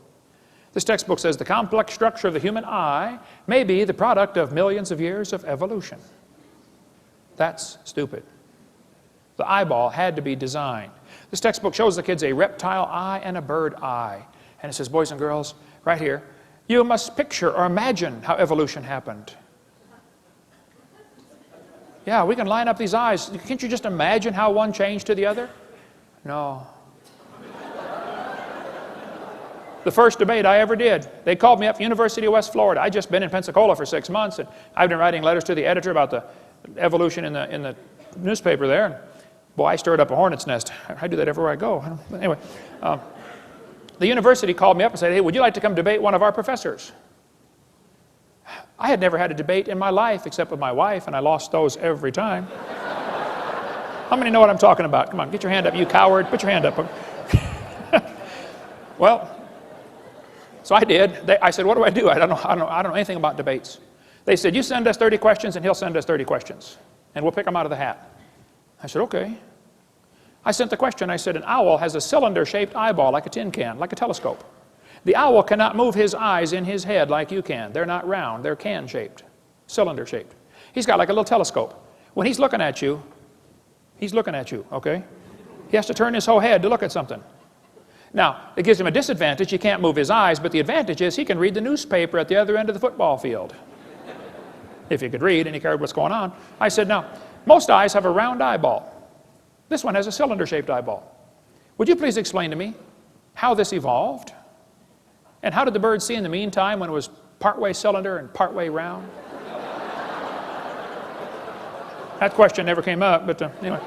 This textbook says the complex structure of the human eye may be the product of millions of years of evolution. That's stupid. The eyeball had to be designed. This textbook shows the kids a reptile eye and a bird eye. And it says, boys and girls, right here, you must picture or imagine how evolution happened. Yeah, we can line up these eyes. Can't you just imagine how one changed to the other? No. The first debate I ever did, they called me up from University of West Florida. I'd just been in Pensacola for 6 months, and I've been writing letters to the editor about the evolution in the newspaper there. And boy, I stirred up a hornet's nest. I do that everywhere I go. Anyway, the university called me up and said, hey, would you like to come debate one of our professors? I had never had a debate in my life except with my wife, and I lost those every time. How many know what I'm talking about? Come on, get your hand up, you coward. Put your hand up. Well, so I did. I said, what do I do? I don't know anything about debates. They said, you send us 30 questions, and he'll send us 30 questions, and we'll pick them out of the hat. I said, okay. I sent the question. I said, an owl has a cylinder-shaped eyeball like a tin can, like a telescope. The owl cannot move his eyes in his head like you can. They're not round. They're can-shaped, cylinder-shaped. He's got like a little telescope. When he's looking at you, okay? He has to turn his whole head to look at something. Now, it gives him a disadvantage. He can't move his eyes, but the advantage is he can read the newspaper at the other end of the football field. If he could read and he cared what's going on. I said, now, most eyes have a round eyeball. This one has a cylinder-shaped eyeball. Would you please explain to me how this evolved? And how did the bird see in the meantime when it was partway cylinder and partway round? That question never came up, but anyway.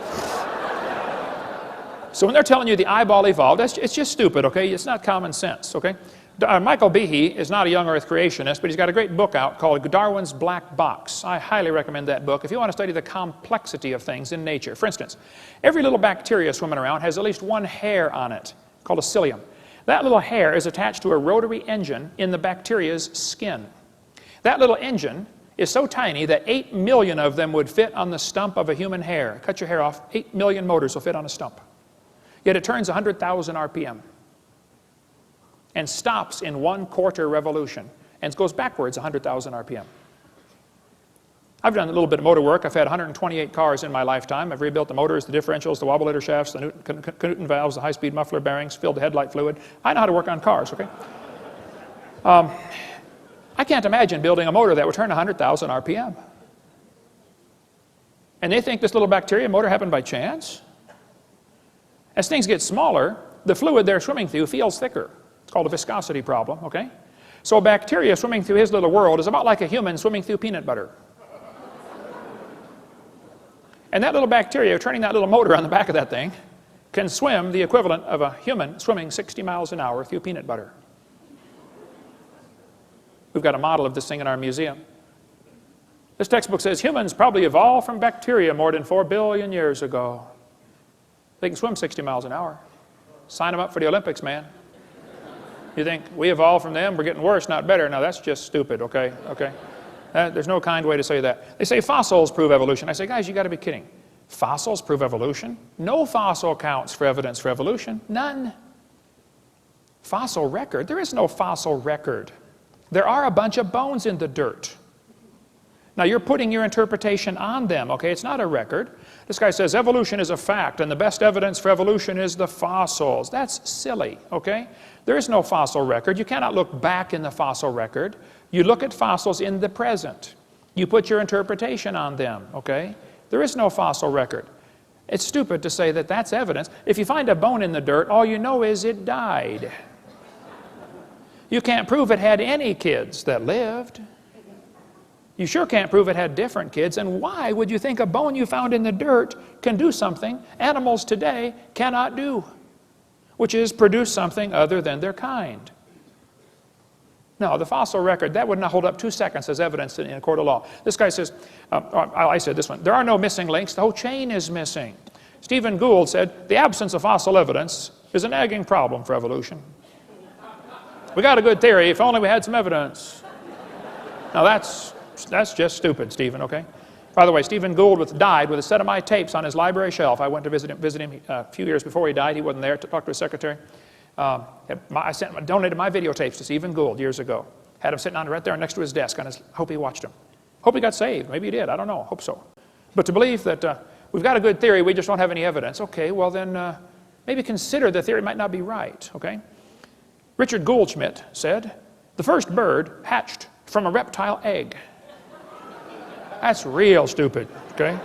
So when they're telling you the eyeball evolved, it's just stupid, okay? It's not common sense, okay? Michael Behe is not a young earth creationist, but he's got a great book out called Darwin's Black Box. I highly recommend that book if you want to study the complexity of things in nature. For instance, every little bacteria swimming around has at least one hair on it, called a cilium. That little hair is attached to a rotary engine in the bacteria's skin. That little engine is so tiny that 8 million of them would fit on the stump of a human hair. Cut your hair off, 8 million motors will fit on a stump. Yet it turns 100,000 RPM and stops in 1/4 revolution and goes backwards 100,000 RPM. I've done a little bit of motor work. I've had 128 cars in my lifetime. I've rebuilt the motors, the differentials, the wobulator shafts, the Knudsen valves, the high-speed muffler bearings, filled the headlight fluid. I know how to work on cars, okay? I can't imagine building a motor that would turn 100,000 RPM. And they think this little bacteria motor happened by chance? As things get smaller, the fluid they're swimming through feels thicker. It's called a viscosity problem, okay? So a bacteria swimming through his little world is about like a human swimming through peanut butter. And that little bacteria, turning that little motor on the back of that thing, can swim the equivalent of a human swimming 60 miles an hour through peanut butter. We've got a model of this thing in our museum. This textbook says humans probably evolved from bacteria more than 4 billion years ago. They can swim 60 miles an hour. Sign them up for the Olympics, man. You think we evolved from them, we're getting worse, not better. Now that's just stupid, okay? Okay. There's no kind way to say that. They say fossils prove evolution. I say, guys, you got to be kidding. Fossils prove evolution? No fossil counts for evidence for evolution. None. Fossil record? There is no fossil record. There are a bunch of bones in the dirt. Now you're putting your interpretation on them, okay? It's not a record. This guy says evolution is a fact and the best evidence for evolution is the fossils. That's silly, okay? There is no fossil record. You cannot look back in the fossil record. You look at fossils in the present. You put your interpretation on them, okay? There is no fossil record. It's stupid to say that that's evidence. If you find a bone in the dirt, all you know is it died. You can't prove it had any kids that lived. You sure can't prove it had different kids. And why would you think a bone you found in the dirt can do something animals today cannot do, which is produce something other than their kind? No, the fossil record, that would not hold up 2 seconds as evidence in a court of law. This guy says, I said this one, there are no missing links, the whole chain is missing. Stephen Gould said, the absence of fossil evidence is a nagging problem for evolution. We got a good theory, if only we had some evidence. Now that's just stupid, Stephen, okay? By the way, Stephen Gould died with a set of my tapes on his library shelf. I went to visit him a few years before he died. He wasn't there to talk to his secretary. I donated my videotapes to Stephen Gould years ago. Had him sitting on right there next to his desk. Hope he watched them. Hope he got saved. Maybe he did. I don't know. Hope so. But to believe that we've got a good theory, we just don't have any evidence. Okay, well then maybe consider the theory might not be right. Okay. Richard Goldschmidt said, the first bird hatched from a reptile egg. That's real stupid. Okay.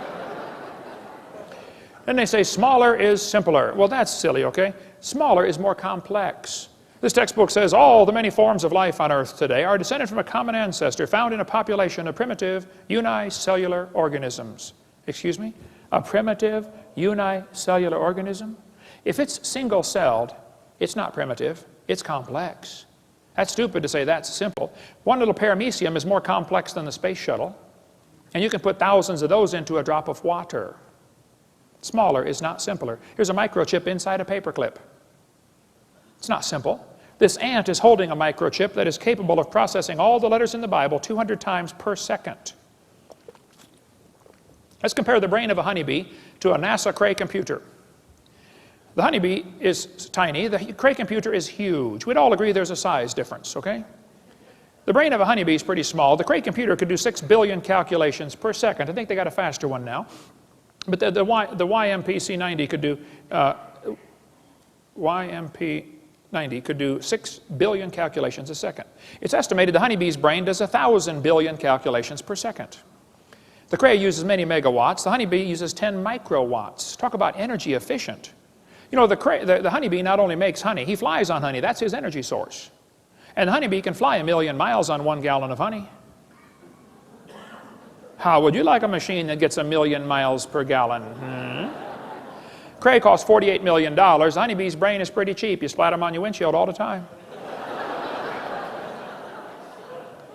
Then they say smaller is simpler. Well, that's silly, okay? Smaller is more complex. This textbook says all the many forms of life on Earth today are descended from a common ancestor found in a population of primitive unicellular organisms. Excuse me? A primitive unicellular organism? If it's single-celled, it's not primitive, it's complex. That's stupid to say that's simple. One little paramecium is more complex than the space shuttle, and you can put thousands of those into a drop of water. Smaller is not simpler. Here's a microchip inside a paperclip. It's not simple. This ant is holding a microchip that is capable of processing all the letters in the Bible 200 times per second. Let's compare the brain of a honeybee to a NASA Cray computer. The honeybee is tiny. The Cray computer is huge. We'd all agree there's a size difference, okay? The brain of a honeybee is pretty small. The Cray computer could do 6 billion calculations per second. I think they got a faster one now. But the YMP-C90 could do YMP-90 could do 6 billion calculations a second. It's estimated the honeybee's brain does 1,000 billion calculations per second. The Cray uses many megawatts. The honeybee uses 10 microwatts. Talk about energy efficient. You know, the honeybee not only makes honey, he flies on honey. That's his energy source. And the honeybee can fly 1,000,000 miles on 1 gallon of honey. How would you like a machine that gets 1,000,000 miles per gallon? Cray costs $48 million. The honeybee's brain is pretty cheap. You splat them on your windshield all the time.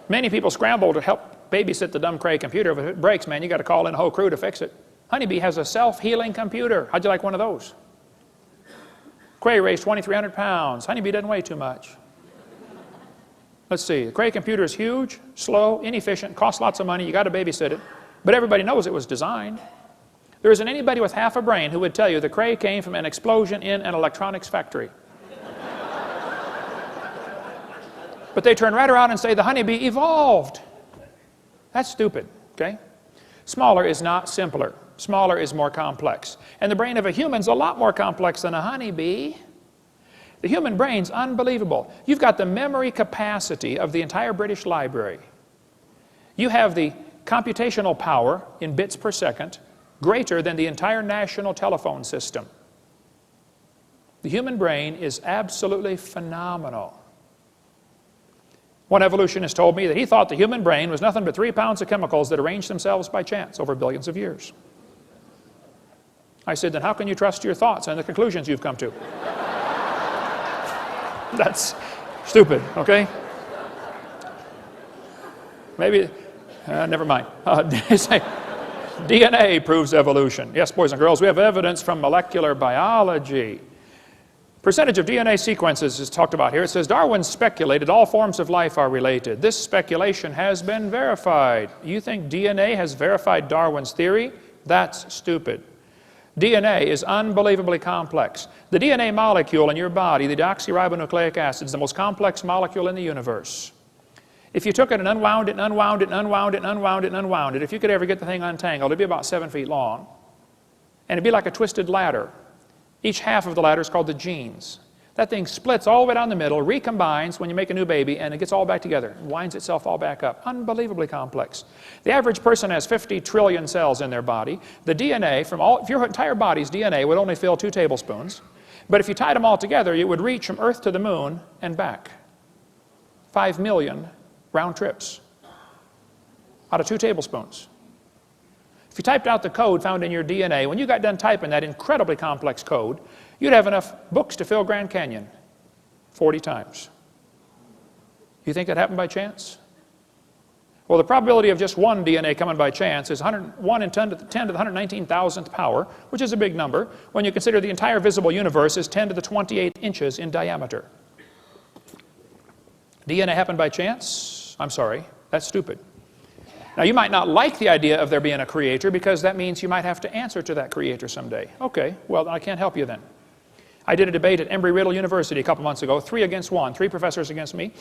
Many people scramble to help babysit the dumb Cray computer. If it breaks, man, you got to call in a whole crew to fix it. Honeybee has a self-healing computer. How'd you like one of those? Cray weighs 2,300 pounds. Honeybee doesn't weigh too much. Let's see, the Cray computer is huge, slow, inefficient, costs lots of money, you got to babysit it, but everybody knows it was designed. There isn't anybody with half a brain who would tell you the Cray came from an explosion in an electronics factory. But they turn right around and say the honeybee evolved. That's stupid, okay? Smaller is not simpler. Smaller is more complex. And the brain of a human's a lot more complex than a honeybee. The human brain's unbelievable. You've got the memory capacity of the entire British Library. You have the computational power in bits per second greater than the entire national telephone system. The human brain is absolutely phenomenal. One evolutionist told me that he thought the human brain was nothing but 3 pounds of chemicals that arranged themselves by chance over billions of years. I said, then how can you trust your thoughts and the conclusions you've come to? That's stupid, okay? Maybe, never mind. DNA proves evolution. Yes, boys and girls, we have evidence from molecular biology. Percentage of DNA sequences is talked about here. It says Darwin speculated all forms of life are related. This speculation has been verified. You think DNA has verified Darwin's theory? That's stupid. DNA is unbelievably complex. The DNA molecule in your body, the deoxyribonucleic acid, is the most complex molecule in the universe. If you took it and unwound it and unwound it and unwound it and unwound it and unwound it, if you could ever get the thing untangled, it'd be about 7 feet long. And it'd be like a twisted ladder. Each half of the ladder is called the genes. That thing splits all the way down the middle, recombines when you make a new baby, and it gets all back together, winds itself all back up. Unbelievably complex. The average person has 50 trillion cells in their body. The DNA from if your entire body's DNA would only fill 2 tablespoons. But if you tied them all together, it would reach from Earth to the moon and back. 5 million round trips out of 2 tablespoons. If you typed out the code found in your DNA, when you got done typing that incredibly complex code, you'd have enough books to fill Grand Canyon 40 times. You think that happened by chance? Well, the probability of just one DNA coming by chance is 1 in 10 to the 119,000th power, which is a big number, when you consider the entire visible universe is 10 to the 28 inches in diameter. DNA happened by chance? I'm sorry, that's stupid. Now, you might not like the idea of there being a creator because that means you might have to answer to that creator someday. Okay, well, I can't help you then. I did a debate at Embry-Riddle University a couple months ago, 3 against 1, 3 professors against me.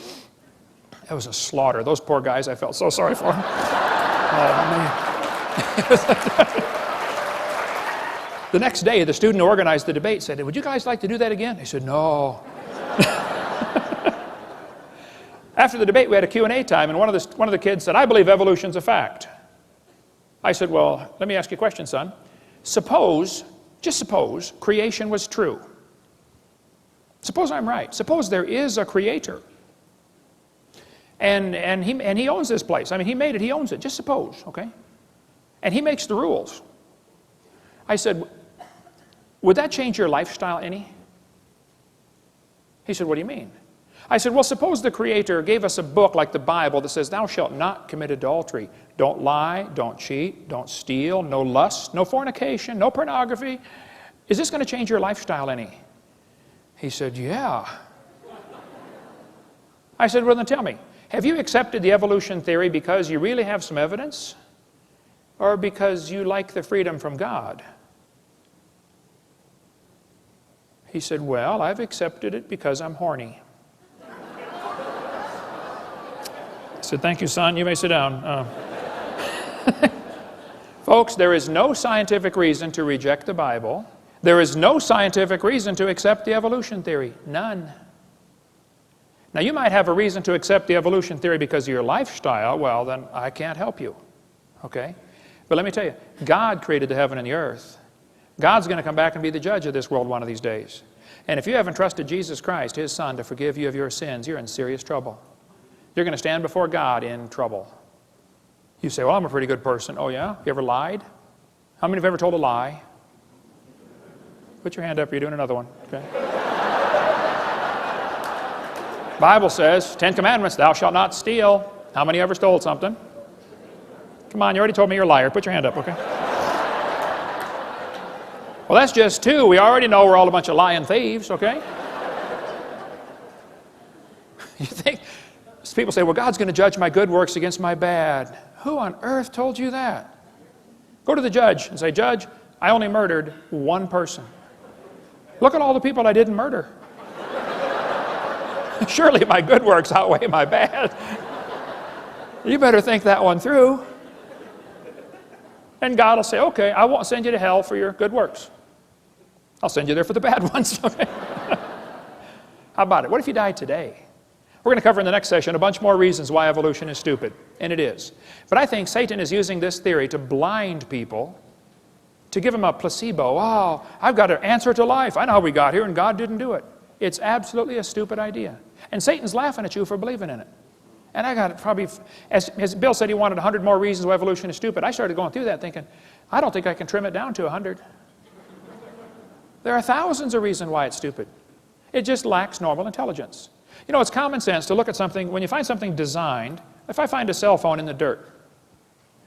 It was a slaughter. Those poor guys, I felt so sorry for them. Oh, man. The next day, the student who organized the debate said, would you guys like to do that again? I said, no. After the debate, we had a Q&A time, and one of the kids said, I believe evolution's a fact. I said, well, let me ask you a question, son. Suppose, just suppose, creation was true. Suppose I'm right. Suppose there is a creator. And he owns this place. I mean, he made it, he owns it. Just suppose, okay? And he makes the rules. I said, would that change your lifestyle any? He said, what do you mean? I said, well, suppose the Creator gave us a book like the Bible that says, thou shalt not commit adultery. Don't lie, don't cheat, don't steal, no lust, no fornication, no pornography. Is this going to change your lifestyle any? He said, yeah. I said, well, then tell me, have you accepted the evolution theory because you really have some evidence? Or because you like the freedom from God? He said, well, I've accepted it because I'm horny. I said, thank you, son. You may sit down. Folks, there is no scientific reason to reject the Bible. There is no scientific reason to accept the evolution theory. None. Now, you might have a reason to accept the evolution theory because of your lifestyle. Well, then I can't help you. Okay? But let me tell you, God created the heaven and the earth. God's going to come back and be the judge of this world one of these days. And if you haven't trusted Jesus Christ, His Son, to forgive you of your sins, you're in serious trouble. You're going to stand before God in trouble. You say, well, I'm a pretty good person. Oh, yeah? You ever lied? How many have ever told a lie? Put your hand up. You're doing another one. Okay. Bible says, 10 Commandments, thou shalt not steal. How many ever stole something? Come on, you already told me you're a liar. Put your hand up, okay? Well, that's just 2. We already know we're all a bunch of lying thieves, okay? You think... People say, well, God's going to judge my good works against my bad. Who on earth told you that? Go to the judge and say, Judge, I only murdered 1 person. Look at all the people I didn't murder. Surely my good works outweigh my bad. You better think that one through. And God will say, okay, I won't send you to hell for your good works. I'll send you there for the bad ones. Okay? How about it? What if you died today? We're going to cover in the next session a bunch more reasons why evolution is stupid, and it is. But I think Satan is using this theory to blind people, to give them a placebo. Oh, I've got an answer to life. I know how we got here, and God didn't do it. It's absolutely a stupid idea. And Satan's laughing at you for believing in it. And I got it probably, as Bill said he wanted 100 more reasons why evolution is stupid. I started going through that thinking, I don't think I can trim it down to 100. There are thousands of reasons why it's stupid. It just lacks normal intelligence. You know, it's common sense to look at something, when you find something designed, if I find a cell phone in the dirt,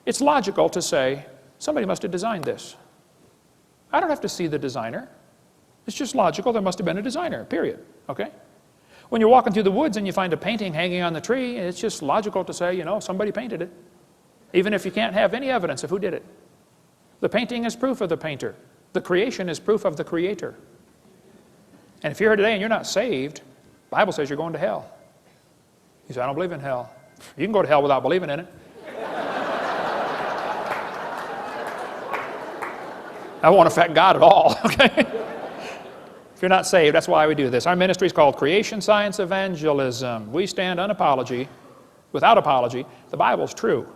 it's logical to say, somebody must have designed this. I don't have to see the designer. It's just logical, there must have been a designer, period, okay? When you're walking through the woods and you find a painting hanging on the tree, it's just logical to say, you know, somebody painted it, even if you can't have any evidence of who did it. The painting is proof of the painter. The creation is proof of the creator. And if you're here today and you're not saved, the Bible says you're going to hell. You say, I don't believe in hell. You can go to hell without believing in it. That won't affect God at all, okay? If you're not saved, that's why we do this. Our ministry is called Creation Science Evangelism. We stand without apology. The Bible's true.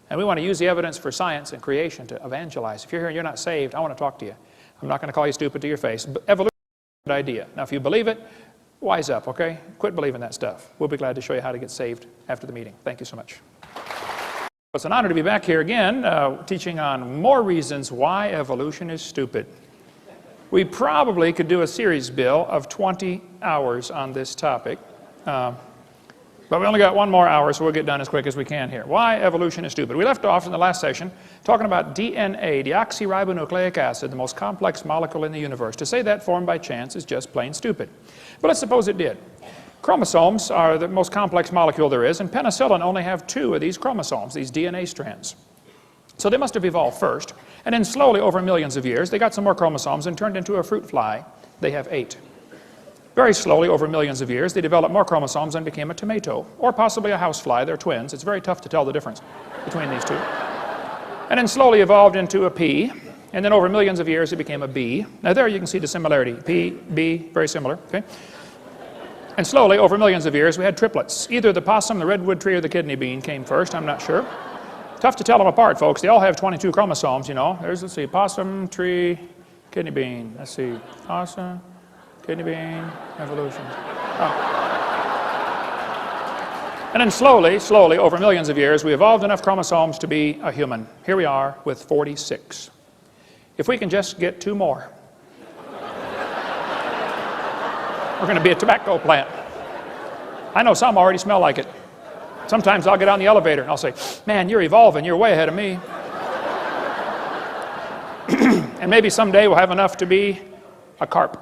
And we want to use the evidence for science and creation to evangelize. If you're here and you're not saved, I want to talk to you. I'm not going to call you stupid to your face. But evolution is a good idea. Now, if you believe it, wise up, okay? Quit believing that stuff. We'll be glad to show you how to get saved after the meeting. Thank you so much. It's an honor to be back here again, teaching on more reasons why evolution is stupid. We probably could do a series, Bill, of 20 hours on this topic. But we only got one more hour, so we'll get done as quick as we can here. Why evolution is stupid. We left off in the last session talking about DNA, deoxyribonucleic acid, the most complex molecule in the universe. To say that formed by chance is just plain stupid. But let's suppose it did. Chromosomes are the most complex molecule there is, and penicillin only have 2 of these chromosomes, these DNA strands. So they must have evolved first, and then slowly over millions of years, they got some more chromosomes and turned into a fruit fly. They have 8. Very slowly over millions of years, they developed more chromosomes and became a tomato, or possibly a housefly. They're twins. It's very tough to tell the difference between these two. And then slowly evolved into a pea, and then over millions of years it became a bee. Now there you can see the similarity. Pea, bee, very similar, okay? And slowly over millions of years we had triplets. Either the possum, the redwood tree, or the kidney bean came first, I'm not sure. Tough to tell them apart, folks. They all have 22 chromosomes, you know. There's, let's see, possum, tree, kidney bean. Let's see, possum, kidney bean, evolution. Oh. And then slowly, over millions of years, we evolved enough chromosomes to be a human. Here we are with 46. If we can just get 2 more, we're going to be a tobacco plant. I know some already smell like it. Sometimes I'll get on the elevator and I'll say, man, you're evolving, you're way ahead of me. And maybe someday we'll have enough to be a carp.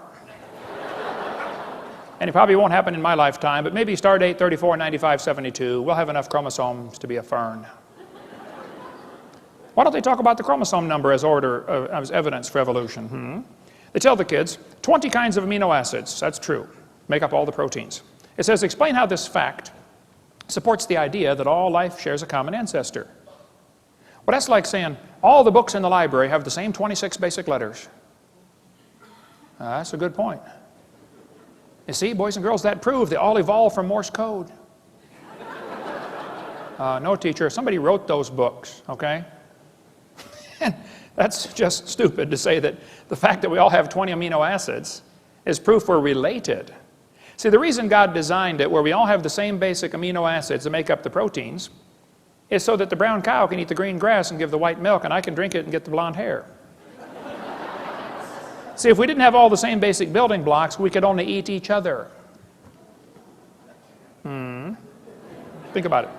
And it probably won't happen in my lifetime, but maybe star date 34, 95, 72, we'll have enough chromosomes to be a fern. Why don't they talk about the chromosome number as evidence for evolution? They tell the kids 20 kinds of amino acids, that's true, make up all the proteins. It says, explain how this fact supports the idea that all life shares a common ancestor. Well, that's like saying all the books in the library have the same 26 basic letters. That's a good point. You see, boys and girls, that proves they all evolved from Morse code. No, teacher, somebody wrote those books, okay? And that's just stupid to say that the fact that we all have 20 amino acids is proof we're related. See, the reason God designed it where we all have the same basic amino acids that make up the proteins is so that the brown cow can eat the green grass and give the white milk, and I can drink it and get the blonde hair. See, if we didn't have all the same basic building blocks, we could only eat each other. Think about it.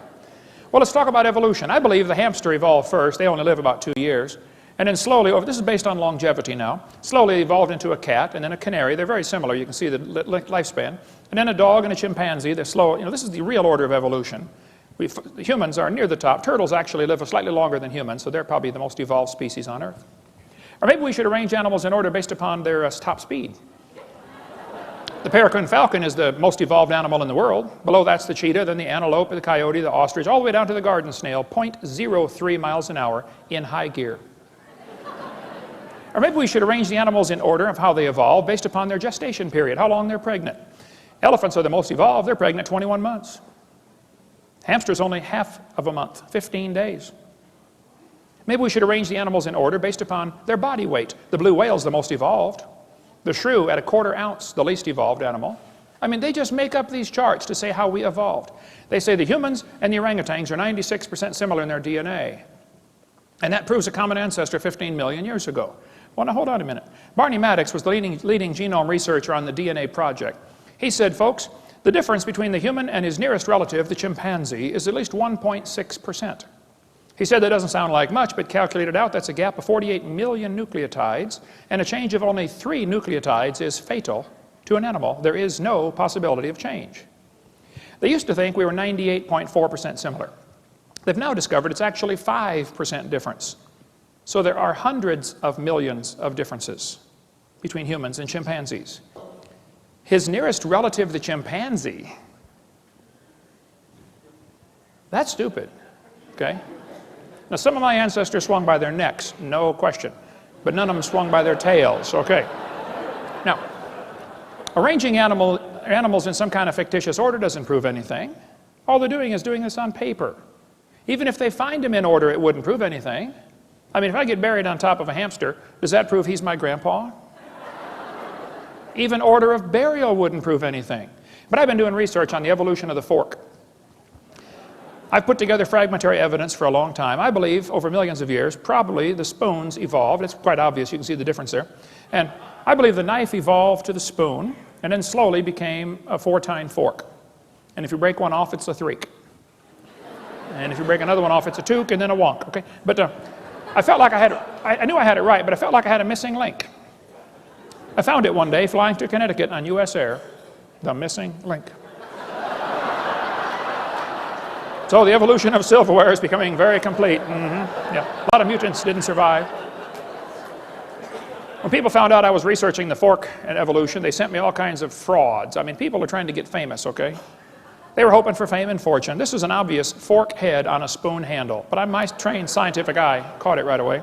Well, let's talk about evolution. I believe the hamster evolved first. They only live about 2 years. And then slowly, this is based on longevity now, slowly evolved into a cat and then a canary. They're very similar. You can see the lifespan. And then a dog and a chimpanzee. They're slow. You know, this is the real order of evolution. Humans are near the top. Turtles actually live slightly longer than humans, so they're probably the most evolved species on Earth. Or maybe we should arrange animals in order based upon their top speed. The peregrine falcon is the most evolved animal in the world. Below that's the cheetah, then the antelope, the coyote, the ostrich, all the way down to the garden snail, 0.03 miles an hour in high gear. Or maybe we should arrange the animals in order of how they evolve based upon their gestation period, how long they're pregnant. Elephants are the most evolved. They're pregnant 21 months. Hamsters only half of a month, 15 days. Maybe we should arrange the animals in order based upon their body weight. The blue whale is the most evolved. The shrew at 1/4 ounce, the least evolved animal. I mean, they just make up these charts to say how we evolved. They say the humans and the orangutans are 96% similar in their DNA. And that proves a common ancestor 15 million years ago. Well, now hold on a minute. Barney Maddox was the leading genome researcher on the DNA project. He said, folks, the difference between the human and his nearest relative, the chimpanzee, is at least 1.6%. He said that doesn't sound like much, but calculated out, that's a gap of 48 million nucleotides, and a change of only 3 nucleotides is fatal to an animal. There is no possibility of change. They used to think we were 98.4% similar. They've now discovered it's actually 5% difference. So there are hundreds of millions of differences between humans and chimpanzees. His nearest relative, the chimpanzee, that's stupid, okay? Now, some of my ancestors swung by their necks, no question, but none of them swung by their tails, okay? Now, arranging animals in some kind of fictitious order doesn't prove anything. All they're doing is doing this on paper. Even if they find them in order, it wouldn't prove anything. I mean, if I get buried on top of a hamster, does that prove he's my grandpa? Even order of burial wouldn't prove anything. But I've been doing research on the evolution of the fork. I've put together fragmentary evidence for a long time. I believe over millions of years, probably the spoons evolved. It's quite obvious, you can see the difference there. And I believe the knife evolved to the spoon and then slowly became a 4-tine fork. And if you break one off, it's a threek. And if you break another one off, it's a took and then a wonk, okay? But I felt like I knew I had it right, but I felt like I had a missing link. I found it one day flying to Connecticut on US Air, the missing link. So the evolution of silverware is becoming very complete. Yeah. A lot of mutants didn't survive. When people found out I was researching the fork and evolution, they sent me all kinds of frauds. I mean, people are trying to get famous, okay? They were hoping for fame and fortune. This is an obvious fork head on a spoon handle, but my trained scientific eye caught it right away.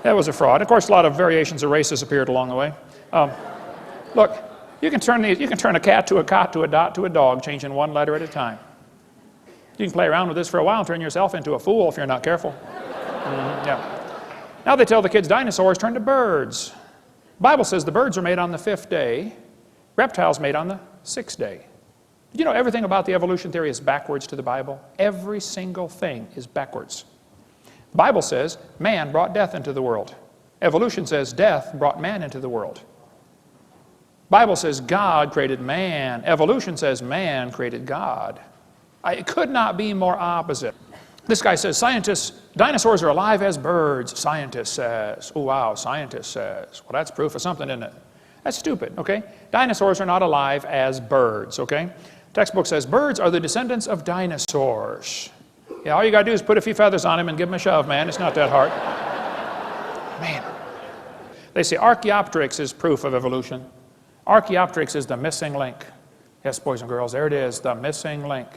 That was a fraud. Of course, a lot of variations of races appeared along the way. Look, you can turn a cat to a cot to a dot to a dog, changing one letter at a time. You can play around with this for a while and turn yourself into a fool if you're not careful. Yeah. Now they tell the kids dinosaurs turned to birds. The Bible says the birds are made on the 5th day, reptiles made on the 6th day. Did you know everything about the evolution theory is backwards to the Bible? Every single thing is backwards. The Bible says man brought death into the world. Evolution says death brought man into the world. The Bible says God created man. Evolution says man created God. It could not be more opposite. This guy says, dinosaurs are alive as birds, scientist says. Oh, wow, scientist says. Well, that's proof of something, isn't it? That's stupid, okay? Dinosaurs are not alive as birds, okay? Textbook says birds are the descendants of dinosaurs. Yeah, all you got to do is put a few feathers on them and give them a shove, man. It's not that hard. Man. They say Archaeopteryx is proof of evolution. Archaeopteryx is the missing link. Yes, boys and girls, there it is, the missing link.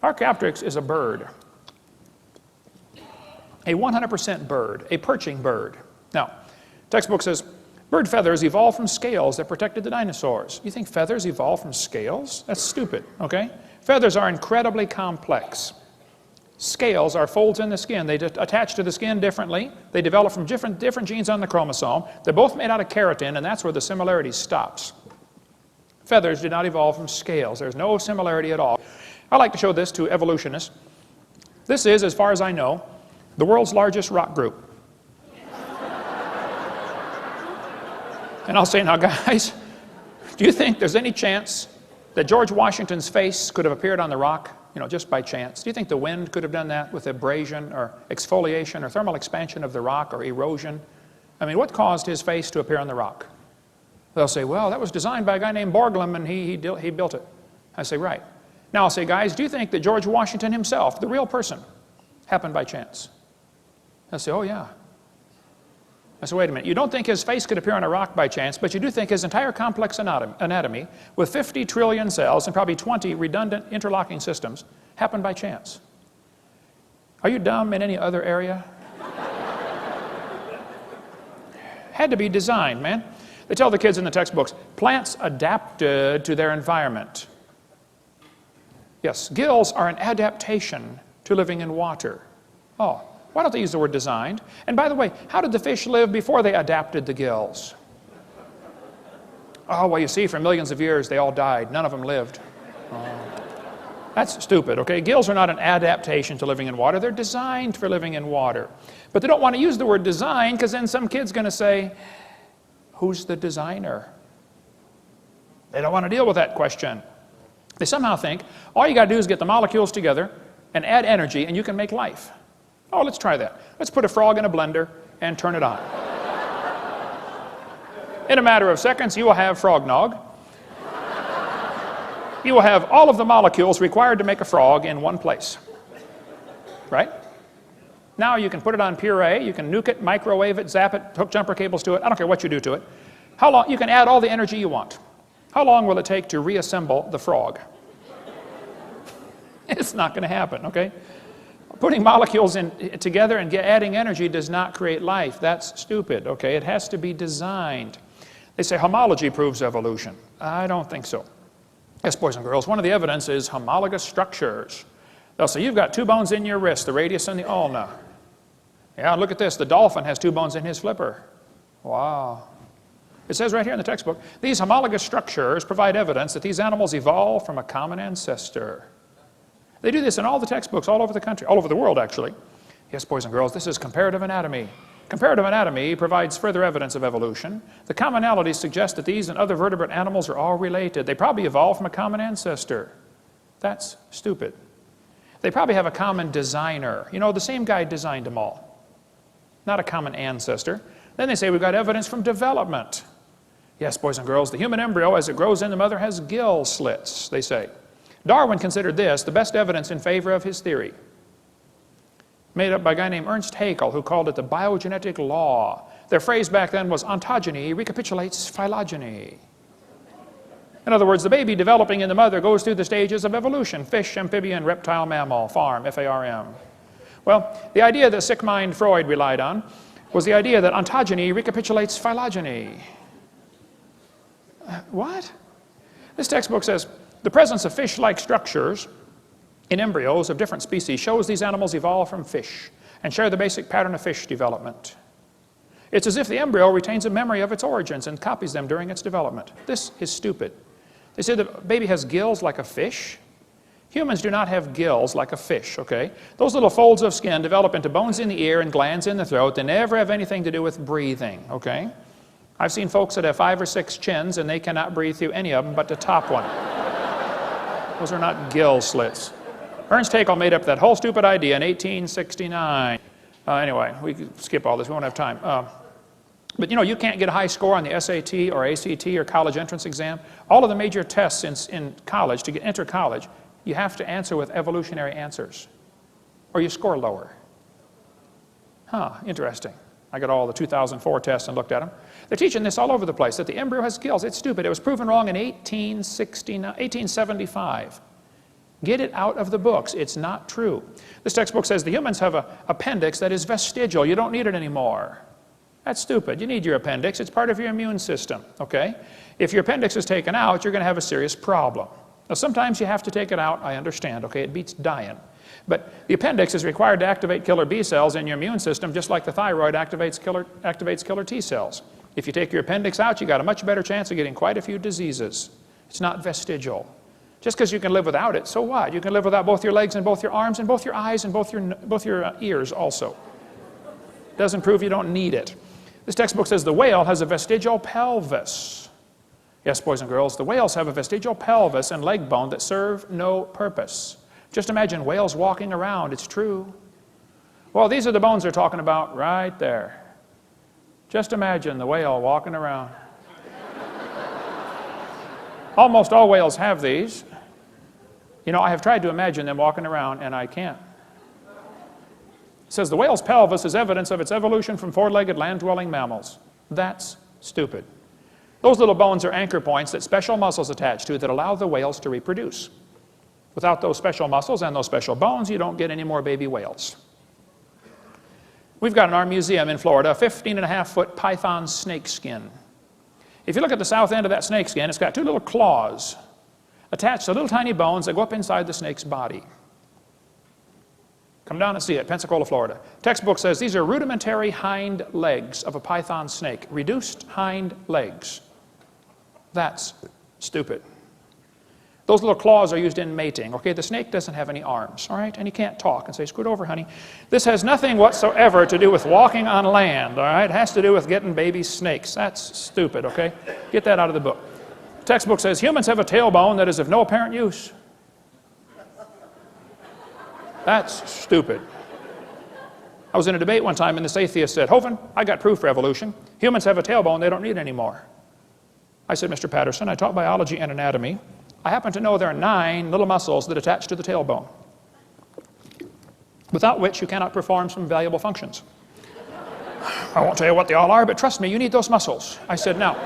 Archaeopteryx is a bird. A 100% bird, a perching bird. Now, textbook says bird feathers evolved from scales that protected the dinosaurs. You think feathers evolved from scales? That's stupid, okay? Feathers are incredibly complex. Scales are folds in the skin. They attach to the skin differently. They develop from different genes on the chromosome. They're both made out of keratin, and that's where the similarity stops. Feathers did not evolve from scales. There's no similarity at all. I like to show this to evolutionists. This is, as far as I know, the world's largest rock group. And I'll say, now guys, do you think there's any chance that George Washington's face could have appeared on the rock, just by chance? Do you think the wind could have done that with abrasion or exfoliation or thermal expansion of the rock or erosion? I mean, what caused his face to appear on the rock? They'll say, well, that was designed by a guy named Borglum and he built it. I say, right. Now I'll say, guys, do you think that George Washington himself, the real person, happened by chance? They'll say, oh yeah. I said, wait a minute, you don't think his face could appear on a rock by chance, but you do think his entire complex anatomy with 50 trillion cells and probably 20 redundant interlocking systems happened by chance. Are you dumb in any other area? Had to be designed, man. They tell the kids in the textbooks, plants adapted to their environment. Yes, gills are an adaptation to living in water. Oh, why don't they use the word designed? And by the way, how did the fish live before they adapted the gills? Oh, well, you see, for millions of years, they all died. None of them lived. Oh. That's stupid, okay? Gills are not an adaptation to living in water. They're designed for living in water. But they don't want to use the word design because then some kid's going to say, who's the designer? They don't want to deal with that question. They somehow think all you got to do is get the molecules together and add energy and you can make life. Oh, let's try that. Let's put a frog in a blender and turn it on. In a matter of seconds, you will have frog nog. You will have all of the molecules required to make a frog in one place. Right? Now you can put it on puree, you can nuke it, microwave it, zap it, hook jumper cables to it. I don't care what you do to it. How long? You can add all the energy you want. How long will it take to reassemble the frog? It's not going to happen, okay? Putting molecules together and adding energy does not create life. That's stupid, okay? It has to be designed. They say homology proves evolution. I don't think so. Yes, boys and girls, one of the evidence is homologous structures. They'll say, you've got 2 bones in your wrist, the radius and the ulna. Yeah, look at this. The dolphin has 2 bones in his flipper. Wow. It says right here in the textbook, these homologous structures provide evidence that these animals evolved from a common ancestor. They do this in all the textbooks all over the country, all over the world, actually. Yes, boys and girls, this is comparative anatomy. Comparative anatomy provides further evidence of evolution. The commonalities suggest that these and other vertebrate animals are all related. They probably evolved from a common ancestor. That's stupid. They probably have a common designer. You know, the same guy designed them all. Not a common ancestor. Then they say we've got evidence from development. Yes, boys and girls, the human embryo, as it grows in the mother, has gill slits, they say. Darwin considered this the best evidence in favor of his theory, made up by a guy named Ernst Haeckel, who called it the biogenetic law. Their phrase back then was ontogeny recapitulates phylogeny. In other words, the baby developing in the mother goes through the stages of evolution: fish, amphibian, reptile, mammal, farm, F-A-R-M. Well, the idea that sick mind Freud relied on was the idea that ontogeny recapitulates phylogeny. What? This textbook says, the presence of fish-like structures in embryos of different species shows these animals evolved from fish and share the basic pattern of fish development. It's as if the embryo retains a memory of its origins and copies them during its development. This is stupid. They say the baby has gills like a fish. Humans do not have gills like a fish, okay? Those little folds of skin develop into bones in the ear and glands in the throat. They never have anything to do with breathing, okay? I've seen folks that have 5 or 6 chins and they cannot breathe through any of them but the top one. Those are not gill slits. Ernst Haeckel made up that whole stupid idea in 1869. Anyway, we can skip all this. We won't have time. But you know, you can't get a high score on the SAT or ACT or college entrance exam. All of the major tests in college, to enter college, you have to answer with evolutionary answers, or you score lower. Huh, interesting. I got all the 2004 tests and looked at them. They're teaching this all over the place, that the embryo has gills. It's stupid. It was proven wrong in 1875. Get it out of the books. It's not true. This textbook says the humans have an appendix that is vestigial. You don't need it anymore. That's stupid. You need your appendix. It's part of your immune system, okay? If your appendix is taken out, you're going to have a serious problem. Now, sometimes you have to take it out. I understand, okay? It beats dying. But the appendix is required to activate killer B cells in your immune system, just like the thyroid activates killer T cells. If you take your appendix out, you got a much better chance of getting quite a few diseases. It's not vestigial. Just because you can live without it, so what? You can live without both your legs and both your arms and both your eyes and both your ears also. Doesn't prove you don't need it. This textbook says the whale has a vestigial pelvis. Yes, boys and girls, the whales have a vestigial pelvis and leg bone that serve no purpose. Just imagine whales walking around. It's true. Well, these are the bones they're talking about right there. Just imagine the whale walking around. Almost all whales have these. You know, I have tried to imagine them walking around, and I can't. It says the whale's pelvis is evidence of its evolution from 4-legged land-dwelling mammals. That's stupid. Those little bones are anchor points that special muscles attach to that allow the whales to reproduce. Without those special muscles and those special bones, you don't get any more baby whales. We've got in our museum in Florida a 15.5-foot python snake skin. If you look at the south end of that snake skin, it's got two little claws attached to little tiny bones that go up inside the snake's body. Come down and see it, Pensacola, Florida. Textbook says these are rudimentary hind legs of a python snake. Reduced hind legs. That's stupid. Those little claws are used in mating. Okay, the snake doesn't have any arms, all right? And he can't talk and say, scoot over, honey. This has nothing whatsoever to do with walking on land, all right? It has to do with getting baby snakes. That's stupid, okay? Get that out of the book. The textbook says humans have a tailbone that is of no apparent use. That's stupid. I was in a debate one time and this atheist said, Hovind, I got proof for evolution. Humans have a tailbone they don't need anymore. I said, Mr. Patterson, I taught biology and anatomy. I happen to know there are 9 little muscles that attach to the tailbone, without which you cannot perform some valuable functions. I won't tell you what they all are, but trust me, you need those muscles. I said, now,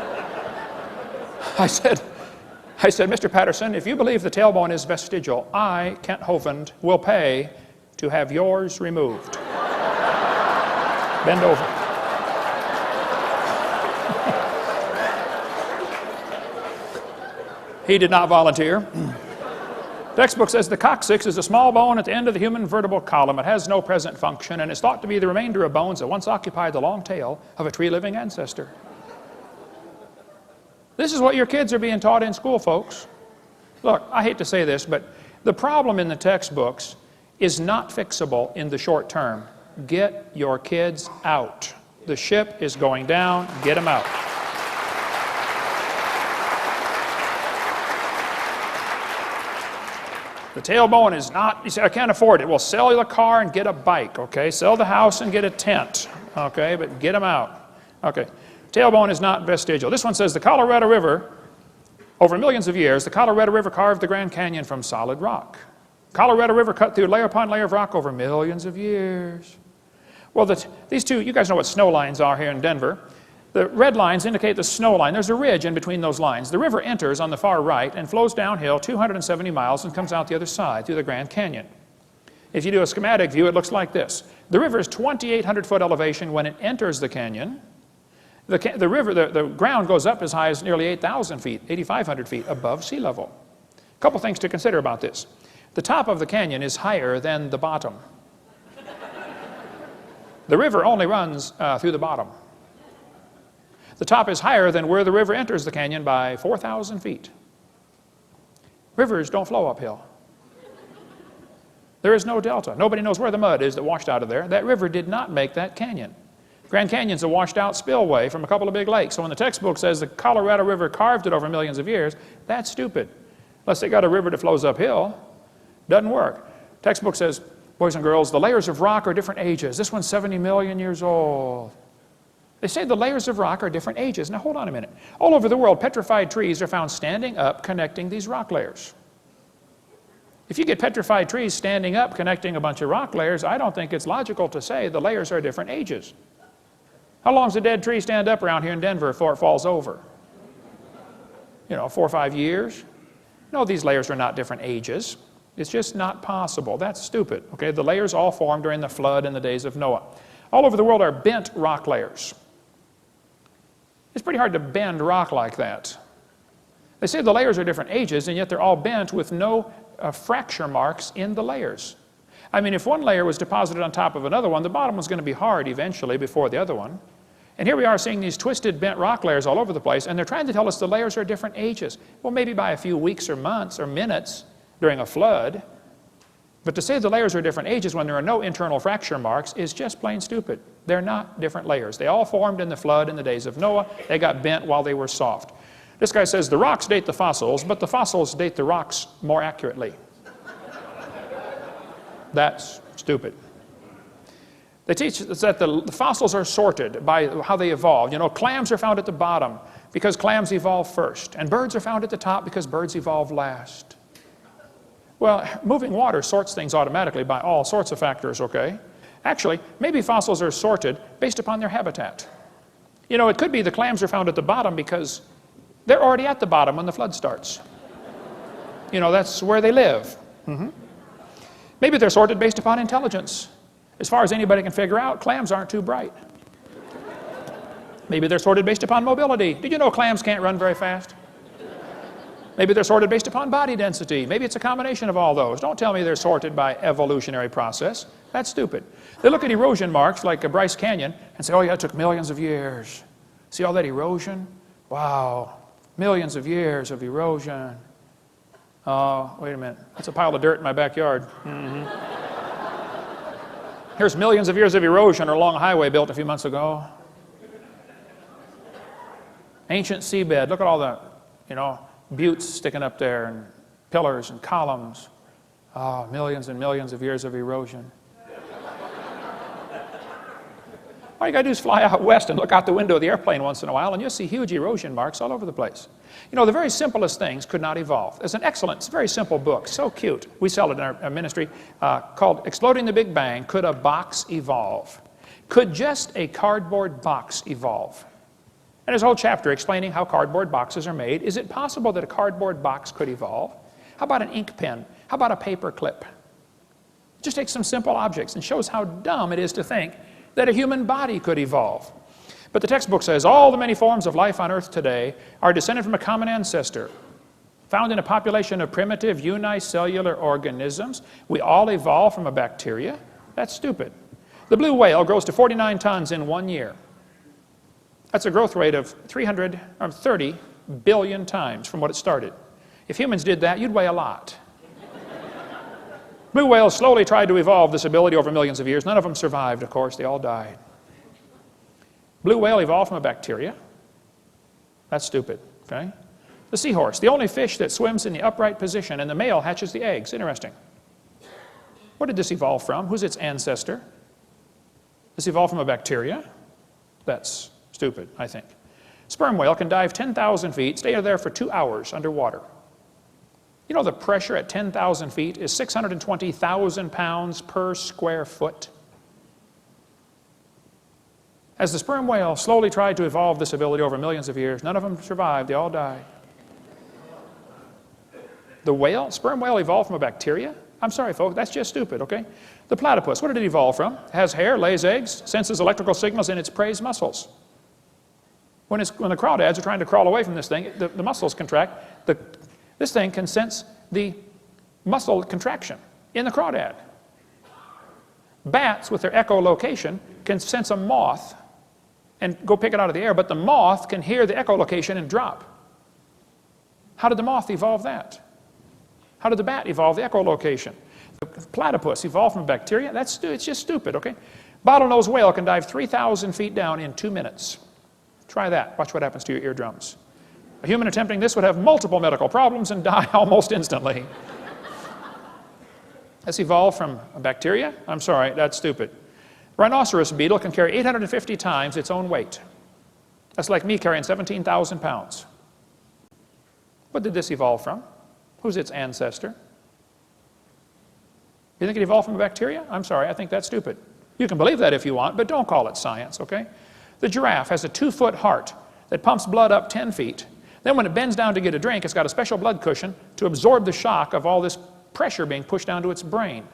I said, Mr. Patterson, if you believe the tailbone is vestigial, I, Kent Hovind, will pay to have yours removed. Bend over. He did not volunteer. Textbook says the coccyx is a small bone at the end of the human vertebral column. It has no present function and is thought to be the remainder of bones that once occupied the long tail of a tree-living ancestor. This is what your kids are being taught in school, folks. Look, I hate to say this, but the problem in the textbooks is not fixable in the short term. Get your kids out. The ship is going down. Get them out. The tailbone is not, you say, I can't afford it. Well, sell the car and get a bike, okay? Sell the house and get a tent, okay? But get them out. Okay. Tailbone is not vestigial. This one says the Colorado River, over millions of years, the Colorado River carved the Grand Canyon from solid rock. Colorado River cut through layer upon layer of rock over millions of years. Well, these two, you guys know what snow lines are here in Denver. The red lines indicate the snow line. There's a ridge in between those lines. The river enters on the far right and flows downhill 270 miles and comes out the other side through the Grand Canyon. If you do a schematic view, it looks like this. The river is 2,800-foot elevation when it enters the canyon. The ground goes up as high as nearly 8,000 feet, 8,500 feet above sea level. A couple things to consider about this. The top of the canyon is higher than the bottom. The river only runs through the bottom. The top is higher than where the river enters the canyon by 4,000 feet. Rivers don't flow uphill. There is no delta. Nobody knows where the mud is that washed out of there. That river did not make that canyon. Grand Canyon's a washed out spillway from a couple of big lakes. So when the textbook says the Colorado River carved it over millions of years, that's stupid. Unless they got a river that flows uphill, doesn't work. Textbook says, boys and girls, the layers of rock are different ages. This one's 70 million years old. They say the layers of rock are different ages. Now hold on a minute. All over the world, petrified trees are found standing up connecting these rock layers. If you get petrified trees standing up connecting a bunch of rock layers, I don't think it's logical to say the layers are different ages. How long does a dead tree stand up around here in Denver before it falls over? You know, 4 or 5 years? No, these layers are not different ages. It's just not possible. That's stupid. Okay, the layers all formed during the flood in the days of Noah. All over the world are bent rock layers. It's pretty hard to bend rock like that. They say the layers are different ages, and yet they're all bent with no fracture marks in the layers. I mean, if one layer was deposited on top of another one, the bottom was going to be hard eventually before the other one. And here we are seeing these twisted, bent rock layers all over the place, and they're trying to tell us the layers are different ages. Well, maybe by a few weeks or months or minutes during a flood. But to say the layers are different ages when there are no internal fracture marks is just plain stupid. They're not different layers. They all formed in the flood in the days of Noah. They got bent while they were soft. This guy says the rocks date the fossils, but the fossils date the rocks more accurately. That's stupid. They teach us that the fossils are sorted by how they evolved. You know, clams are found at the bottom because clams evolved first, and birds are found at the top because birds evolved last. Well, moving water sorts things automatically by all sorts of factors, okay? Actually, maybe fossils are sorted based upon their habitat. You know, it could be the clams are found at the bottom because they're already at the bottom when the flood starts. You know, that's where they live. Maybe they're sorted based upon intelligence. As far as anybody can figure out, clams aren't too bright. Maybe they're sorted based upon mobility. Did you know clams can't run very fast? Maybe they're sorted based upon body density. Maybe it's a combination of all those. Don't tell me they're sorted by evolutionary process. That's stupid. They look at erosion marks like Bryce Canyon and say, oh yeah, it took millions of years. See all that erosion? Wow, millions of years of erosion. Oh, wait a minute. That's a pile of dirt in my backyard. Here's millions of years of erosion along a highway built a few months ago. Ancient seabed. Look at all the, buttes sticking up there and pillars and columns. Oh, millions and millions of years of erosion. All you got to do is fly out west and look out the window of the airplane once in a while, and you'll see huge erosion marks all over the place. The very simplest things could not evolve. There's an excellent, very simple book, so cute. We sell it in our ministry, called Exploding the Big Bang, Could a Box Evolve? Could just a cardboard box evolve? And there's a whole chapter explaining how cardboard boxes are made. Is it possible that a cardboard box could evolve? How about an ink pen? How about a paper clip? Just take some simple objects and shows how dumb it is to think that a human body could evolve. But the textbook says all the many forms of life on Earth today are descended from a common ancestor, found in a population of primitive unicellular organisms. We all evolved from a bacteria. That's stupid. The blue whale grows to 49 tons in 1 year. That's a growth rate of 30 billion times from what it started. If humans did that, you'd weigh a lot. Blue whales slowly tried to evolve this ability over millions of years. None of them survived, of course. They all died. Blue whale evolved from a bacteria. That's stupid, okay? The seahorse, the only fish that swims in the upright position, and the male hatches the eggs. Interesting. What did this evolve from? Who's its ancestor? This evolved from a bacteria? That's stupid, I think. Sperm whale can dive 10,000 feet, stay there for 2 hours underwater. You know the pressure at 10,000 feet is 620,000 pounds per square foot. As the sperm whale slowly tried to evolve this ability over millions of years, none of them survived, they all died. The sperm whale evolved from a bacteria? I'm sorry, folks, that's just stupid, okay? The platypus, what did it evolve from? It has hair, lays eggs, senses electrical signals in its prey's muscles. When the crawdads are trying to crawl away from this thing, the muscles contract. This thing can sense the muscle contraction in the crawdad. Bats, with their echolocation, can sense a moth and go pick it out of the air, but the moth can hear the echolocation and drop. How did the moth evolve that? How did the bat evolve the echolocation? The platypus evolved from bacteria? It's just stupid, okay? Bottlenose whale can dive 3,000 feet down in 2 minutes. Try that. Watch what happens to your eardrums. A human attempting this would have multiple medical problems and die almost instantly. This evolved from a bacteria? I'm sorry, that's stupid. Rhinoceros beetle can carry 850 times its own weight. That's like me carrying 17,000 pounds. What did this evolve from? Who's its ancestor? You think it evolved from a bacteria? I'm sorry, I think that's stupid. You can believe that if you want, but don't call it science, okay? The giraffe has a 2-foot heart that pumps blood up 10 feet. Then when it bends down to get a drink, it's got a special blood cushion to absorb the shock of all this pressure being pushed down to its brain.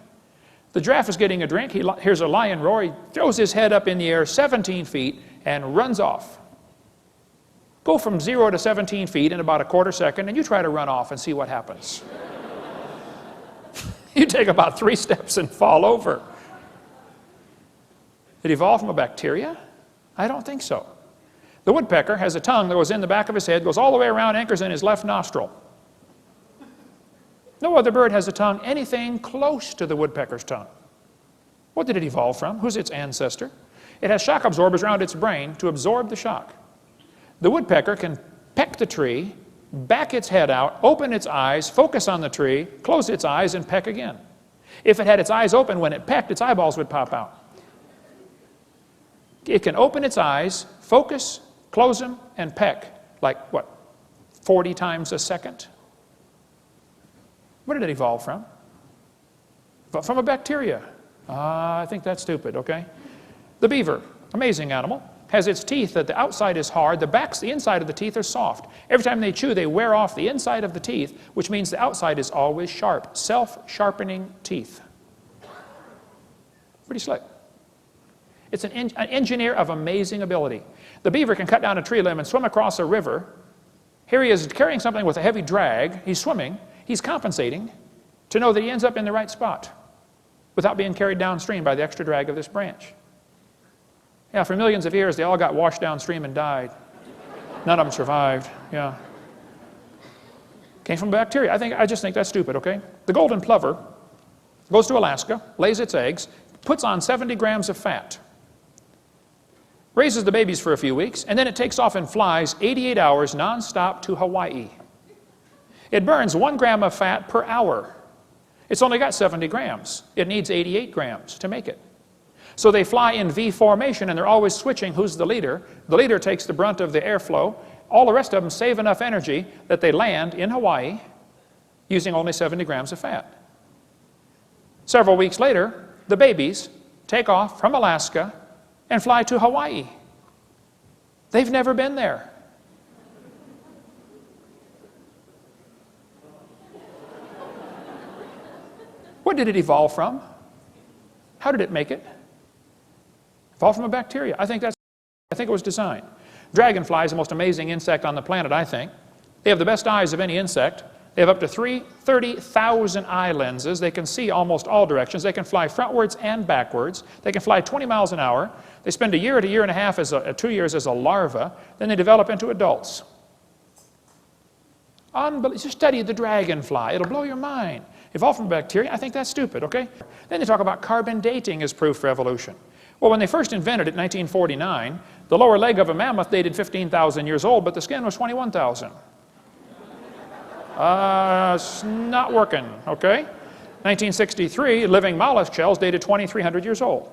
The giraffe is getting a drink. He hears a lion roar. He throws his head up in the air 17 feet and runs off. Go from 0 to 17 feet in about a quarter second, and you try to run off and see what happens. You take about 3 steps and fall over. It evolved from a bacteria? I don't think so. The woodpecker has a tongue that goes in the back of his head, goes all the way around, anchors in his left nostril. No other bird has a tongue anything close to the woodpecker's tongue. What did it evolve from? Who's its ancestor? It has shock absorbers around its brain to absorb the shock. The woodpecker can peck the tree, back its head out, open its eyes, focus on the tree, close its eyes, and peck again. If it had its eyes open when it pecked, its eyeballs would pop out. It can open its eyes, focus, close them, and peck, like, 40 times a second? Where did it evolve from? From a bacteria. I think that's stupid, okay? The beaver, amazing animal, has its teeth that the outside is hard, the inside of the teeth are soft. Every time they chew, they wear off the inside of the teeth, which means the outside is always sharp. Self-sharpening teeth. Pretty slick. It's an engineer of amazing ability. The beaver can cut down a tree limb and swim across a river. Here he is carrying something with a heavy drag. He's swimming. He's compensating to know that he ends up in the right spot without being carried downstream by the extra drag of this branch. Yeah, for millions of years, they all got washed downstream and died. None of them survived. Yeah. Came from bacteria. I just think that's stupid, okay? The golden plover goes to Alaska, lays its eggs, puts on 70 grams of fat, raises the babies for a few weeks, and then it takes off and flies 88 hours nonstop to Hawaii. It burns 1 gram of fat per hour. It's only got 70 grams. It needs 88 grams to make it. So they fly in V formation, and they're always switching who's the leader. The leader takes the brunt of the airflow. All the rest of them save enough energy that they land in Hawaii using only 70 grams of fat. Several weeks later, the babies take off from Alaska and fly to Hawaii. They've never been there. What did it evolve from? How did it make it? Evolved from a bacteria. I think it was designed. Dragonfly is the most amazing insect on the planet, I think. They have the best eyes of any insect. They have up to 30,000 eye lenses. They can see almost all directions. They can fly frontwards and backwards. They can fly 20 miles an hour. They spend a year to a year and a half, 2 years as a larva. Then they develop into adults. Just study the dragonfly. It'll blow your mind. Evolved from bacteria, I think that's stupid, okay? Then they talk about carbon dating as proof for evolution. Well, when they first invented it in 1949, the lower leg of a mammoth dated 15,000 years old, but the skin was 21,000. It's not working, okay? 1963, living mollusk shells dated 2,300 years old.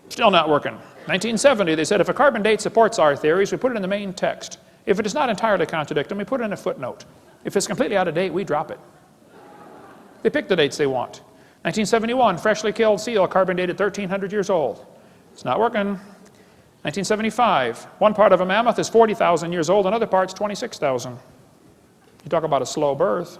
Still not working. 1970, they said if a carbon date supports our theories, we put it in the main text. If it does not entirely contradict them, we put it in a footnote. If it's completely out of date, we drop it. They pick the dates they want. 1971, freshly killed seal, carbon dated 1,300 years old. It's not working. 1975, one part of a mammoth is 40,000 years old, another part's 26,000. You talk about a slow birth.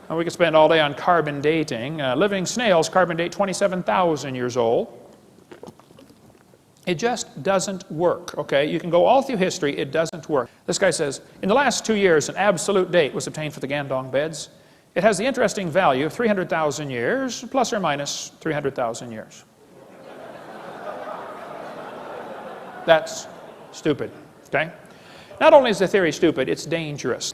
And we could spend all day on carbon dating. Living snails carbon date 27,000 years old. It just doesn't work, okay? You can go all through history, it doesn't work. This guy says, in the last 2 years, an absolute date was obtained for the Gandong beds. It has the interesting value of 300,000 years, plus or minus 300,000 years. That's stupid, okay? Not only is the theory stupid, it's dangerous.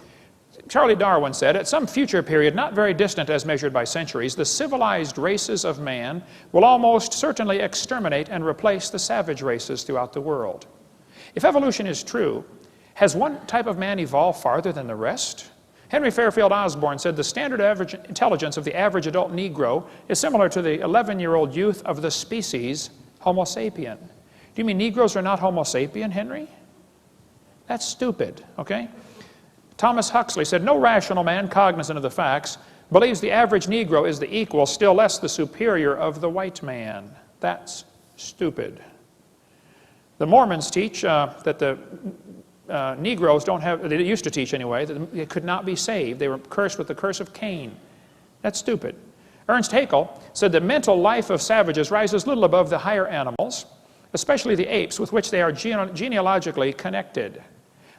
Charlie Darwin said, at some future period, not very distant as measured by centuries, the civilized races of man will almost certainly exterminate and replace the savage races throughout the world. If evolution is true, has one type of man evolved farther than the rest? Henry Fairfield Osborn said the standard average intelligence of the average adult Negro is similar to the 11-year-old youth of the species Homo sapien. Do you mean Negroes are not Homo sapien, Henry? That's stupid, okay? Thomas Huxley said, no rational man cognizant of the facts believes the average Negro is the equal, still less the superior of the white man. That's stupid. The Mormons teach that the Negroes don't have, they used to teach anyway, that they could not be saved. They were cursed with the curse of Cain. That's stupid. Ernst Haeckel said the mental life of savages rises little above the higher animals, especially the apes with which they are genealogically connected.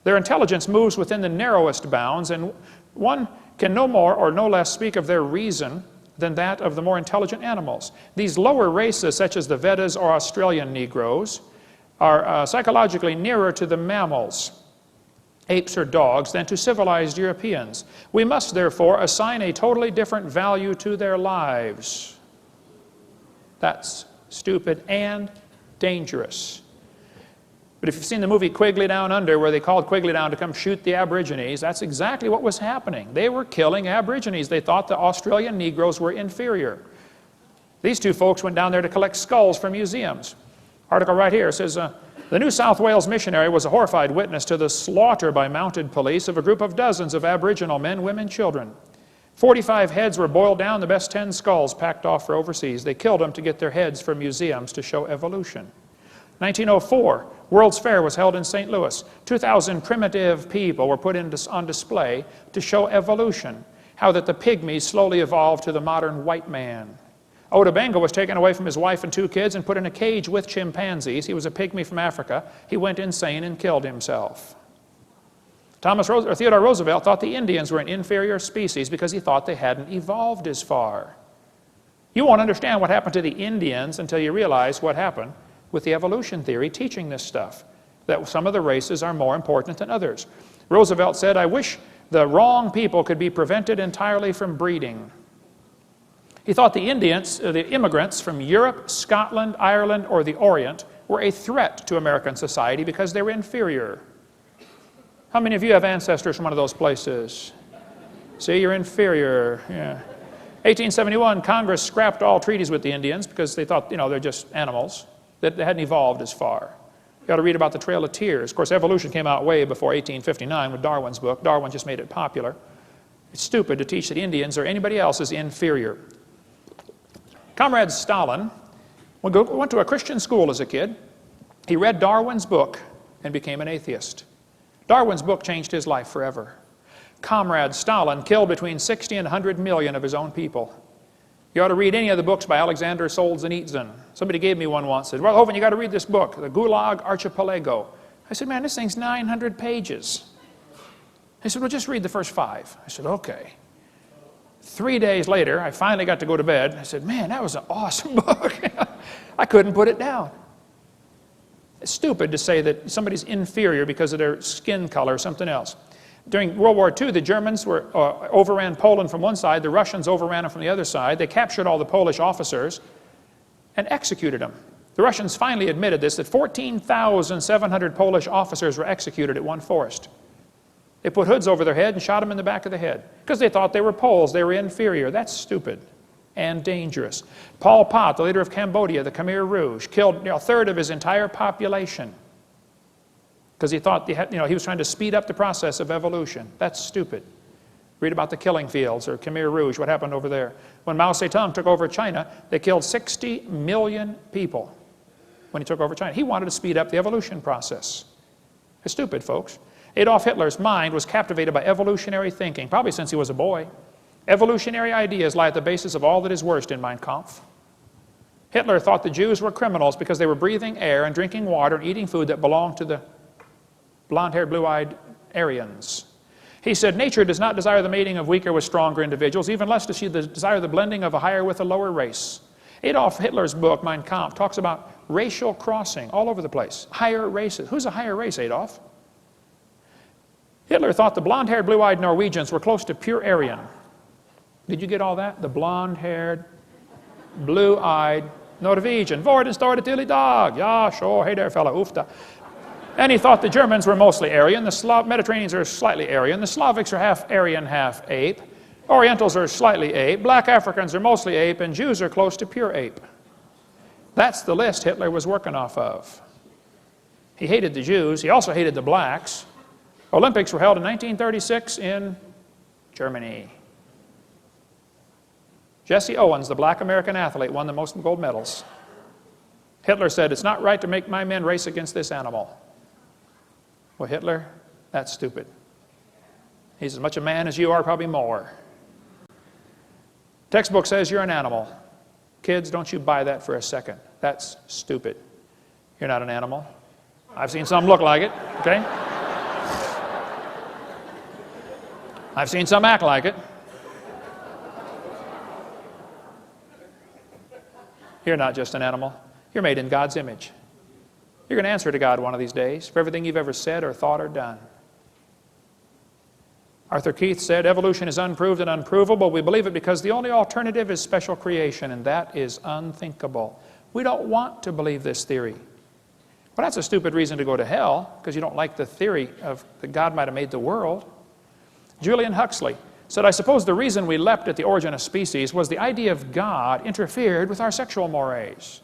Their intelligence moves within the narrowest bounds, and one can no more or no less speak of their reason than that of the more intelligent animals. These lower races, such as the Vedas or Australian Negroes, are psychologically nearer to the mammals, apes or dogs, than to civilized Europeans. We must therefore assign a totally different value to their lives. That's stupid and dangerous. But if you've seen the movie Quigley Down Under, where they called Quigley down to come shoot the Aborigines, that's exactly what was happening. They were killing Aborigines. They thought the Australian Negroes were inferior. These two folks went down there to collect skulls from museums. Article right here says, the New South Wales missionary was a horrified witness to the slaughter by mounted police of a group of dozens of Aboriginal men, women, children. 45 heads were boiled down, the best 10 skulls packed off for overseas. They killed them to get their heads for museums to show evolution. 1904, World's Fair was held in St. Louis. 2,000 primitive people were put on display to show evolution, how that the pygmies slowly evolved to the modern white man. Oda Benga was taken away from his wife and 2 kids and put in a cage with chimpanzees. He was a pygmy from Africa. He went insane and killed himself. Theodore Roosevelt thought the Indians were an inferior species because he thought they hadn't evolved as far. You won't understand what happened to the Indians until you realize what happened with the evolution theory teaching this stuff, that some of the races are more important than others. Roosevelt said, "I wish the wrong people could be prevented entirely from breeding." He thought the Indians, the immigrants from Europe, Scotland, Ireland, or the Orient were a threat to American society because they were inferior. How many of you have ancestors from one of those places? See, you're inferior. Yeah. 1871, Congress scrapped all treaties with the Indians because they thought, they're just animals, that they hadn't evolved as far. You ought to read about the Trail of Tears. Of course, evolution came out way before 1859 with Darwin's book. Darwin just made it popular. It's stupid to teach that Indians or anybody else is inferior. Comrade Stalin went to a Christian school as a kid. He read Darwin's book and became an atheist. Darwin's book changed his life forever. Comrade Stalin killed between 60 and 100 million of his own people. You ought to read any of the books by Alexander Solzhenitsyn. Somebody gave me one once, said, "Well, Hovind, you got to read this book, The Gulag Archipelago." I said, "Man, this thing's 900 pages. He said, "Well, just read the first 5. I said, "Okay." 3 days later, I finally got to go to bed. I said, "Man, that was an awesome book." I couldn't put it down. It's stupid to say that somebody's inferior because of their skin color or something else. During World War II, the Germans overran Poland from one side, the Russians overran them from the other side. They captured all the Polish officers and executed them. The Russians finally admitted this, that 14,700 Polish officers were executed at one forest. They put hoods over their head and shot them in the back of the head because they thought they were Poles, they were inferior. That's stupid and dangerous. Pol Pot, the leader of Cambodia, the Khmer Rouge, killed a third of his entire population because he thought he was trying to speed up the process of evolution. That's stupid. Read about the killing fields or Khmer Rouge, what happened over there. When Mao Zedong took over China, they killed 60 million people when he took over China. He wanted to speed up the evolution process. It's stupid, folks. Adolf Hitler's mind was captivated by evolutionary thinking, probably since he was a boy. Evolutionary ideas lie at the basis of all that is worst in Mein Kampf. Hitler thought the Jews were criminals because they were breathing air and drinking water and eating food that belonged to the blonde-haired, blue-eyed Aryans. He said, "Nature does not desire the mating of weaker with stronger individuals, even less does she desire the blending of a higher with a lower race." Adolf Hitler's book, Mein Kampf, talks about racial crossing all over the place. Higher races. Who's a higher race, Adolf? Hitler thought the blonde-haired, blue-eyed Norwegians were close to pure Aryan. Did you get all that? The blonde-haired, blue-eyed Norwegian. Vorden started till i dag. Ja, sure. Hey there, fella. Ufta. And he thought the Germans were mostly Aryan. The Mediterraneans are slightly Aryan. The Slavics are half Aryan, half ape. Orientals are slightly ape. Black Africans are mostly ape. And Jews are close to pure ape. That's the list Hitler was working off of. He hated the Jews. He also hated the blacks. Olympics were held in 1936 in Germany. Jesse Owens, the black American athlete, won the most gold medals. Hitler said, "It's not right to make my men race against this animal." Well, Hitler, that's stupid. He's as much a man as you are, probably more. Textbook says you're an animal. Kids, don't you buy that for a second. That's stupid. You're not an animal. I've seen some look like it, okay? I've seen some act like it. You're not just an animal. You're made in God's image. You're going to answer to God one of these days for everything you've ever said or thought or done. Arthur Keith said, "Evolution is unproved and unprovable. We believe it because the only alternative is special creation, and that is unthinkable." We don't want to believe this theory. Well, that's a stupid reason to go to hell, because you don't like the theory of that God might have made the world. Julian Huxley said, "I suppose the reason we leapt at the origin of species was the idea of God interfered with our sexual mores."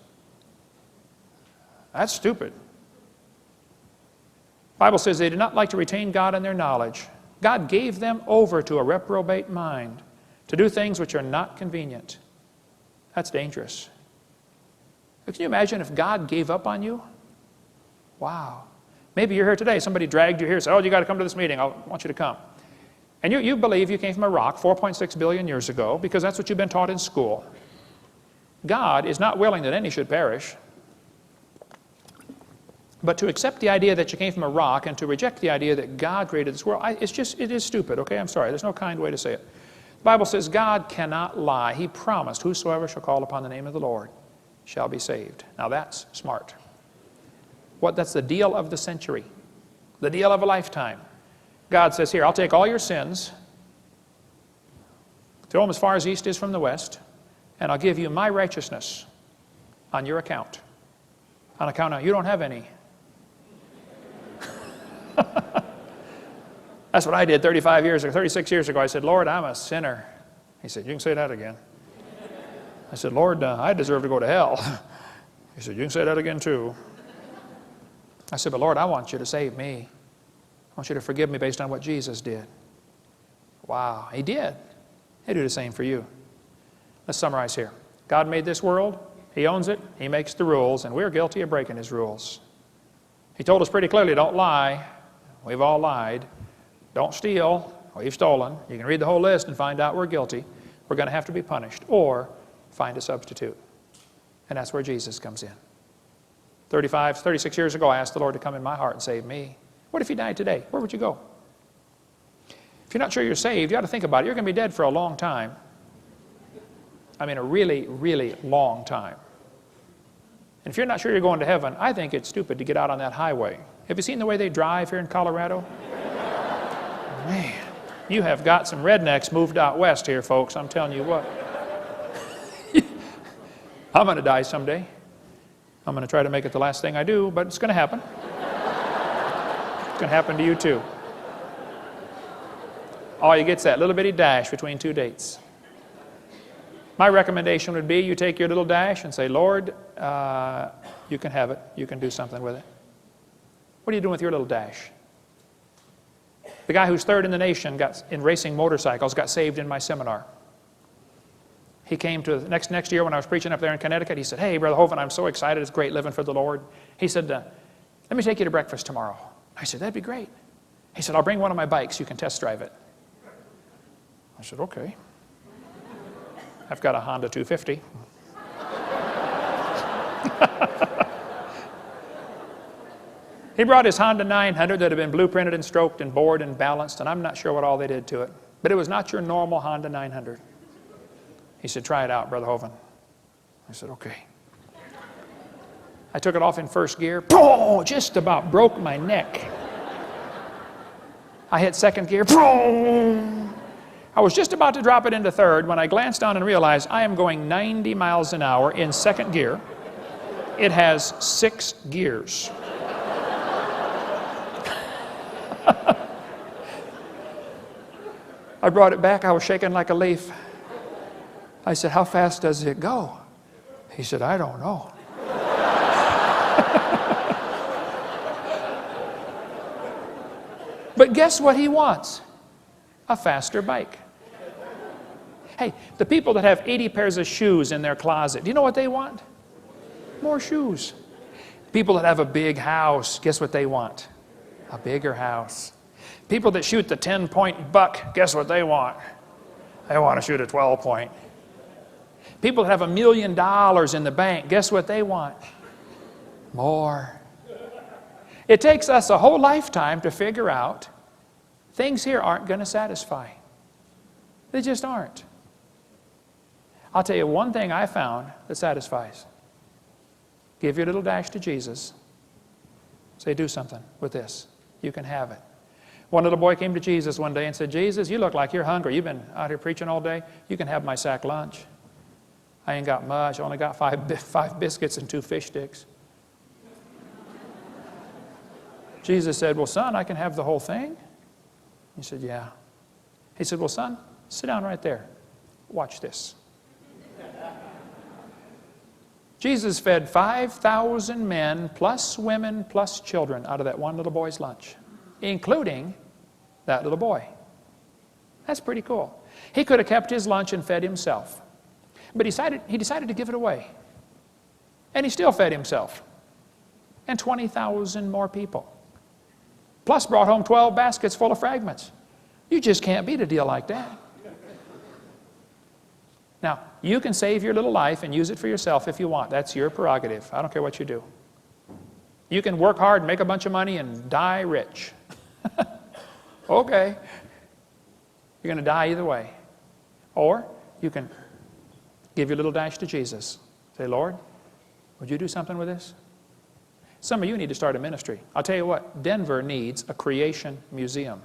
That's stupid. The Bible says they did not like to retain God in their knowledge. God gave them over to a reprobate mind to do things which are not convenient. That's dangerous. Can you imagine if God gave up on you? Wow. Maybe you're here today. Somebody dragged you here and said, "Oh, you got to come to this meeting. I want you to come." And you believe you came from a rock 4.6 billion years ago because that's what you've been taught in school. God is not willing that any should perish. But to accept the idea that you came from a rock and to reject the idea that God created this world, it is stupid, okay? I'm sorry. There's no kind way to say it. The Bible says God cannot lie. He promised, whosoever shall call upon the name of the Lord shall be saved. Now that's smart. That's the deal of the century, the deal of a lifetime. God says, here, I'll take all your sins, throw them as far as east is from the west, and I'll give you my righteousness on your account. On account of you don't have any. That's what I did 36 years ago. I said, Lord, I'm a sinner. He said, you can say that again. I said, Lord, I deserve to go to hell. He said, you can say that again too. I said, but Lord, I want you to save me. I want you to forgive me based on what Jesus did. Wow, He did. He'll do the same for you. Let's summarize here. God made this world. He owns it. He makes the rules, and we're guilty of breaking His rules. He told us pretty clearly, don't lie. We've all lied. Don't steal. We've stolen. You can read the whole list and find out we're guilty. We're going to have to be punished or find a substitute. And that's where Jesus comes in. 36 years ago, I asked the Lord to come in my heart and save me. What if He died today? Where would you go? If you're not sure you're saved, you ought to think about it. You're going to be dead for a long time. I mean, a really, really long time. And if you're not sure you're going to heaven, I think it's stupid to get out on that highway. Have you seen the way they drive here in Colorado? Man, you have got some rednecks moved out west here, folks. I'm telling you what. I'm going to die someday. I'm going to try to make it the last thing I do, but it's going to happen. It's going to happen to you too. All you get's that little bitty dash between two dates. My recommendation would be you take your little dash and say, Lord, you can have it. You can do something with it. What are you doing with your little dash? The guy who's third in the nation in racing motorcycles got saved in my seminar. He came to next year when I was preaching up there in Connecticut. He said, hey, Brother Hovind, I'm so excited. It's great living for the Lord. He said, let me take you to breakfast tomorrow. I said, that'd be great. He said, I'll bring one of my bikes. You can test drive it. I said, okay. I've got a Honda 250. He brought his Honda 900 that had been blueprinted and stroked and bored and balanced, and I'm not sure what all they did to it. But it was not your normal Honda 900. He said, try it out, Brother Hovind. I said, okay. I took it off in first gear. Oh, just about broke my neck. I hit second gear. I was just about to drop it into third when I glanced down and realized I am going 90 miles an hour in second gear. It has 6 gears. I brought it back. I was shaking like a leaf. I said, how fast does it go? He said, I don't know. But guess what he wants? A faster bike. Hey, the people that have 80 pairs of shoes in their closet, do you know what they want? More shoes. People that have a big house, guess what they want? A bigger house. People that shoot the 10-point buck, guess what they want? They want to shoot a 12-point. People that have $1 million in the bank, guess what they want? More. It takes us a whole lifetime to figure out things here aren't going to satisfy. They just aren't. I'll tell you one thing I found that satisfies. Give your little dash to Jesus. Say, do something with this. You can have it. One little boy came to Jesus one day and said, Jesus, you look like you're hungry. You've been out here preaching all day. You can have my sack lunch. I ain't got much. I only got five biscuits and 2 fish sticks. Jesus said, well, son, I can have the whole thing. He said, yeah. He said, well, son, sit down right there. Watch this. Jesus fed 5,000 men, plus women, plus children out of that one little boy's lunch, including that little boy. That's pretty cool. He could have kept his lunch and fed himself. But he decided to give it away. And he still fed himself. And 20,000 more people. Plus brought home 12 baskets full of fragments. You just can't beat a deal like that. Now, You can save your little life and use it for yourself if you want. That's your prerogative. I don't care what you do. You can work hard and make a bunch of money and die rich. Okay. You're going to die either way. Or you can give your little dash to Jesus. Say, Lord, would you do something with this? Some of you need to start a ministry. I'll tell you what, Denver needs a creation museum.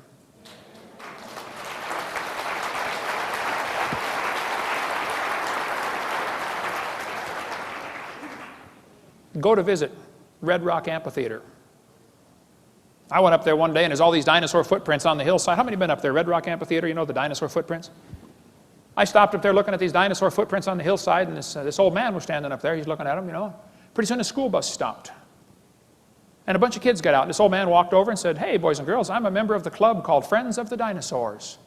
Go to visit Red Rock Amphitheater. I went up there one day and there's all these dinosaur footprints on the hillside. How many have been up there? Red Rock Amphitheater, you know the dinosaur footprints? I stopped up there looking at these dinosaur footprints on the hillside, and this old man was standing up there. He's looking at them, you know. Pretty soon a school bus stopped. And a bunch of kids got out. And this old man walked over and said, hey, boys and girls, I'm a member of the club called Friends of the Dinosaurs.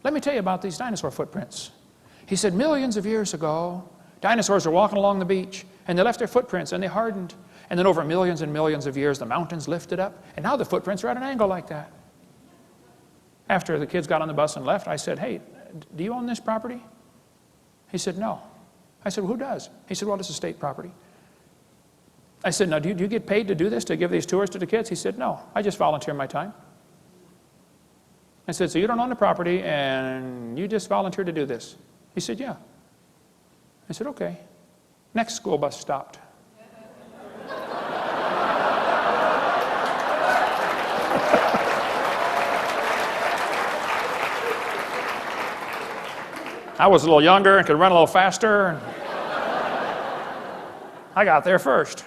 Let me tell you about these dinosaur footprints. He said, millions of years ago, dinosaurs were walking along the beach, and they left their footprints, and they hardened. And then over millions and millions of years, the mountains lifted up, and now the footprints are at an angle like that. After the kids got on the bus and left, I said, hey, do you own this property? He said, no. I said, well, who does? He said, well, this is state property. I said, now, do you get paid to do this, to give these tours to the kids? He said, no, I just volunteer my time. I said, so you don't own the property, and you just volunteer to do this? He said, yeah. I said, okay. Next school bus stopped. I was a little younger and could run a little faster. I got there first.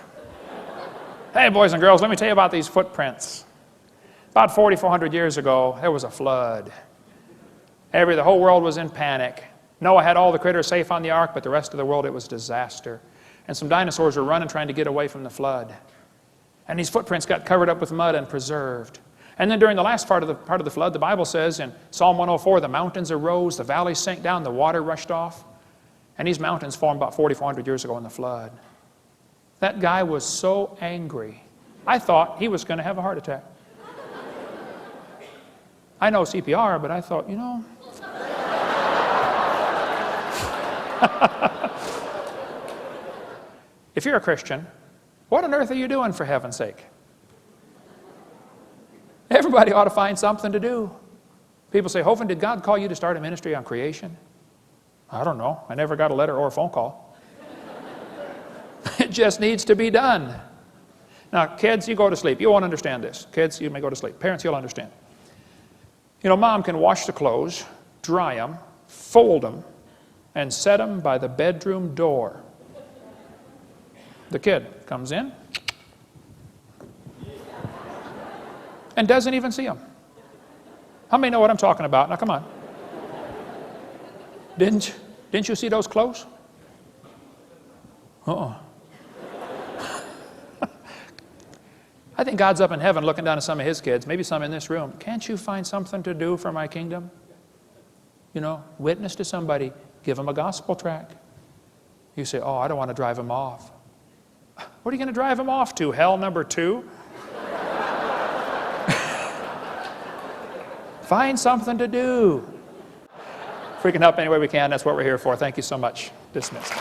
Hey, boys and girls, let me tell you about these footprints. About 4,400 years ago, there was a flood. The whole world was in panic. Noah had all the critters safe on the ark, but the rest of the world, it was disaster. And some dinosaurs were running, trying to get away from the flood. And these footprints got covered up with mud and preserved. And then during the last part of the flood, the Bible says in Psalm 104, the mountains arose, the valleys sank down, the water rushed off. And these mountains formed about 4,400 years ago in the flood. That guy was so angry. I thought he was going to have a heart attack. I know CPR, but I thought, you know. If you're a Christian, what on earth are you doing for heaven's sake? Everybody ought to find something to do. People say, Hovind, did God call you to start a ministry on creation? I don't know. I never got a letter or a phone call. It just needs to be done. Now, kids, you go to sleep. You won't understand this. Kids, you may go to sleep. Parents, you'll understand. You know, mom can wash the clothes, dry them, fold them, and set them by the bedroom door. The kid comes in and doesn't even see them. How many know what I'm talking about? Now, come on. Didn't you see those clothes? I think God's up in heaven looking down at some of his kids, maybe some in this room. Can't you find something to do for my kingdom? You know, witness to somebody. Give them a gospel tract. You say, oh, I don't want to drive them off. What are you going to drive them off to? Hell number 2? Find something to do. If we can help any way we can, that's what we're here for. Thank you so much. Dismissed.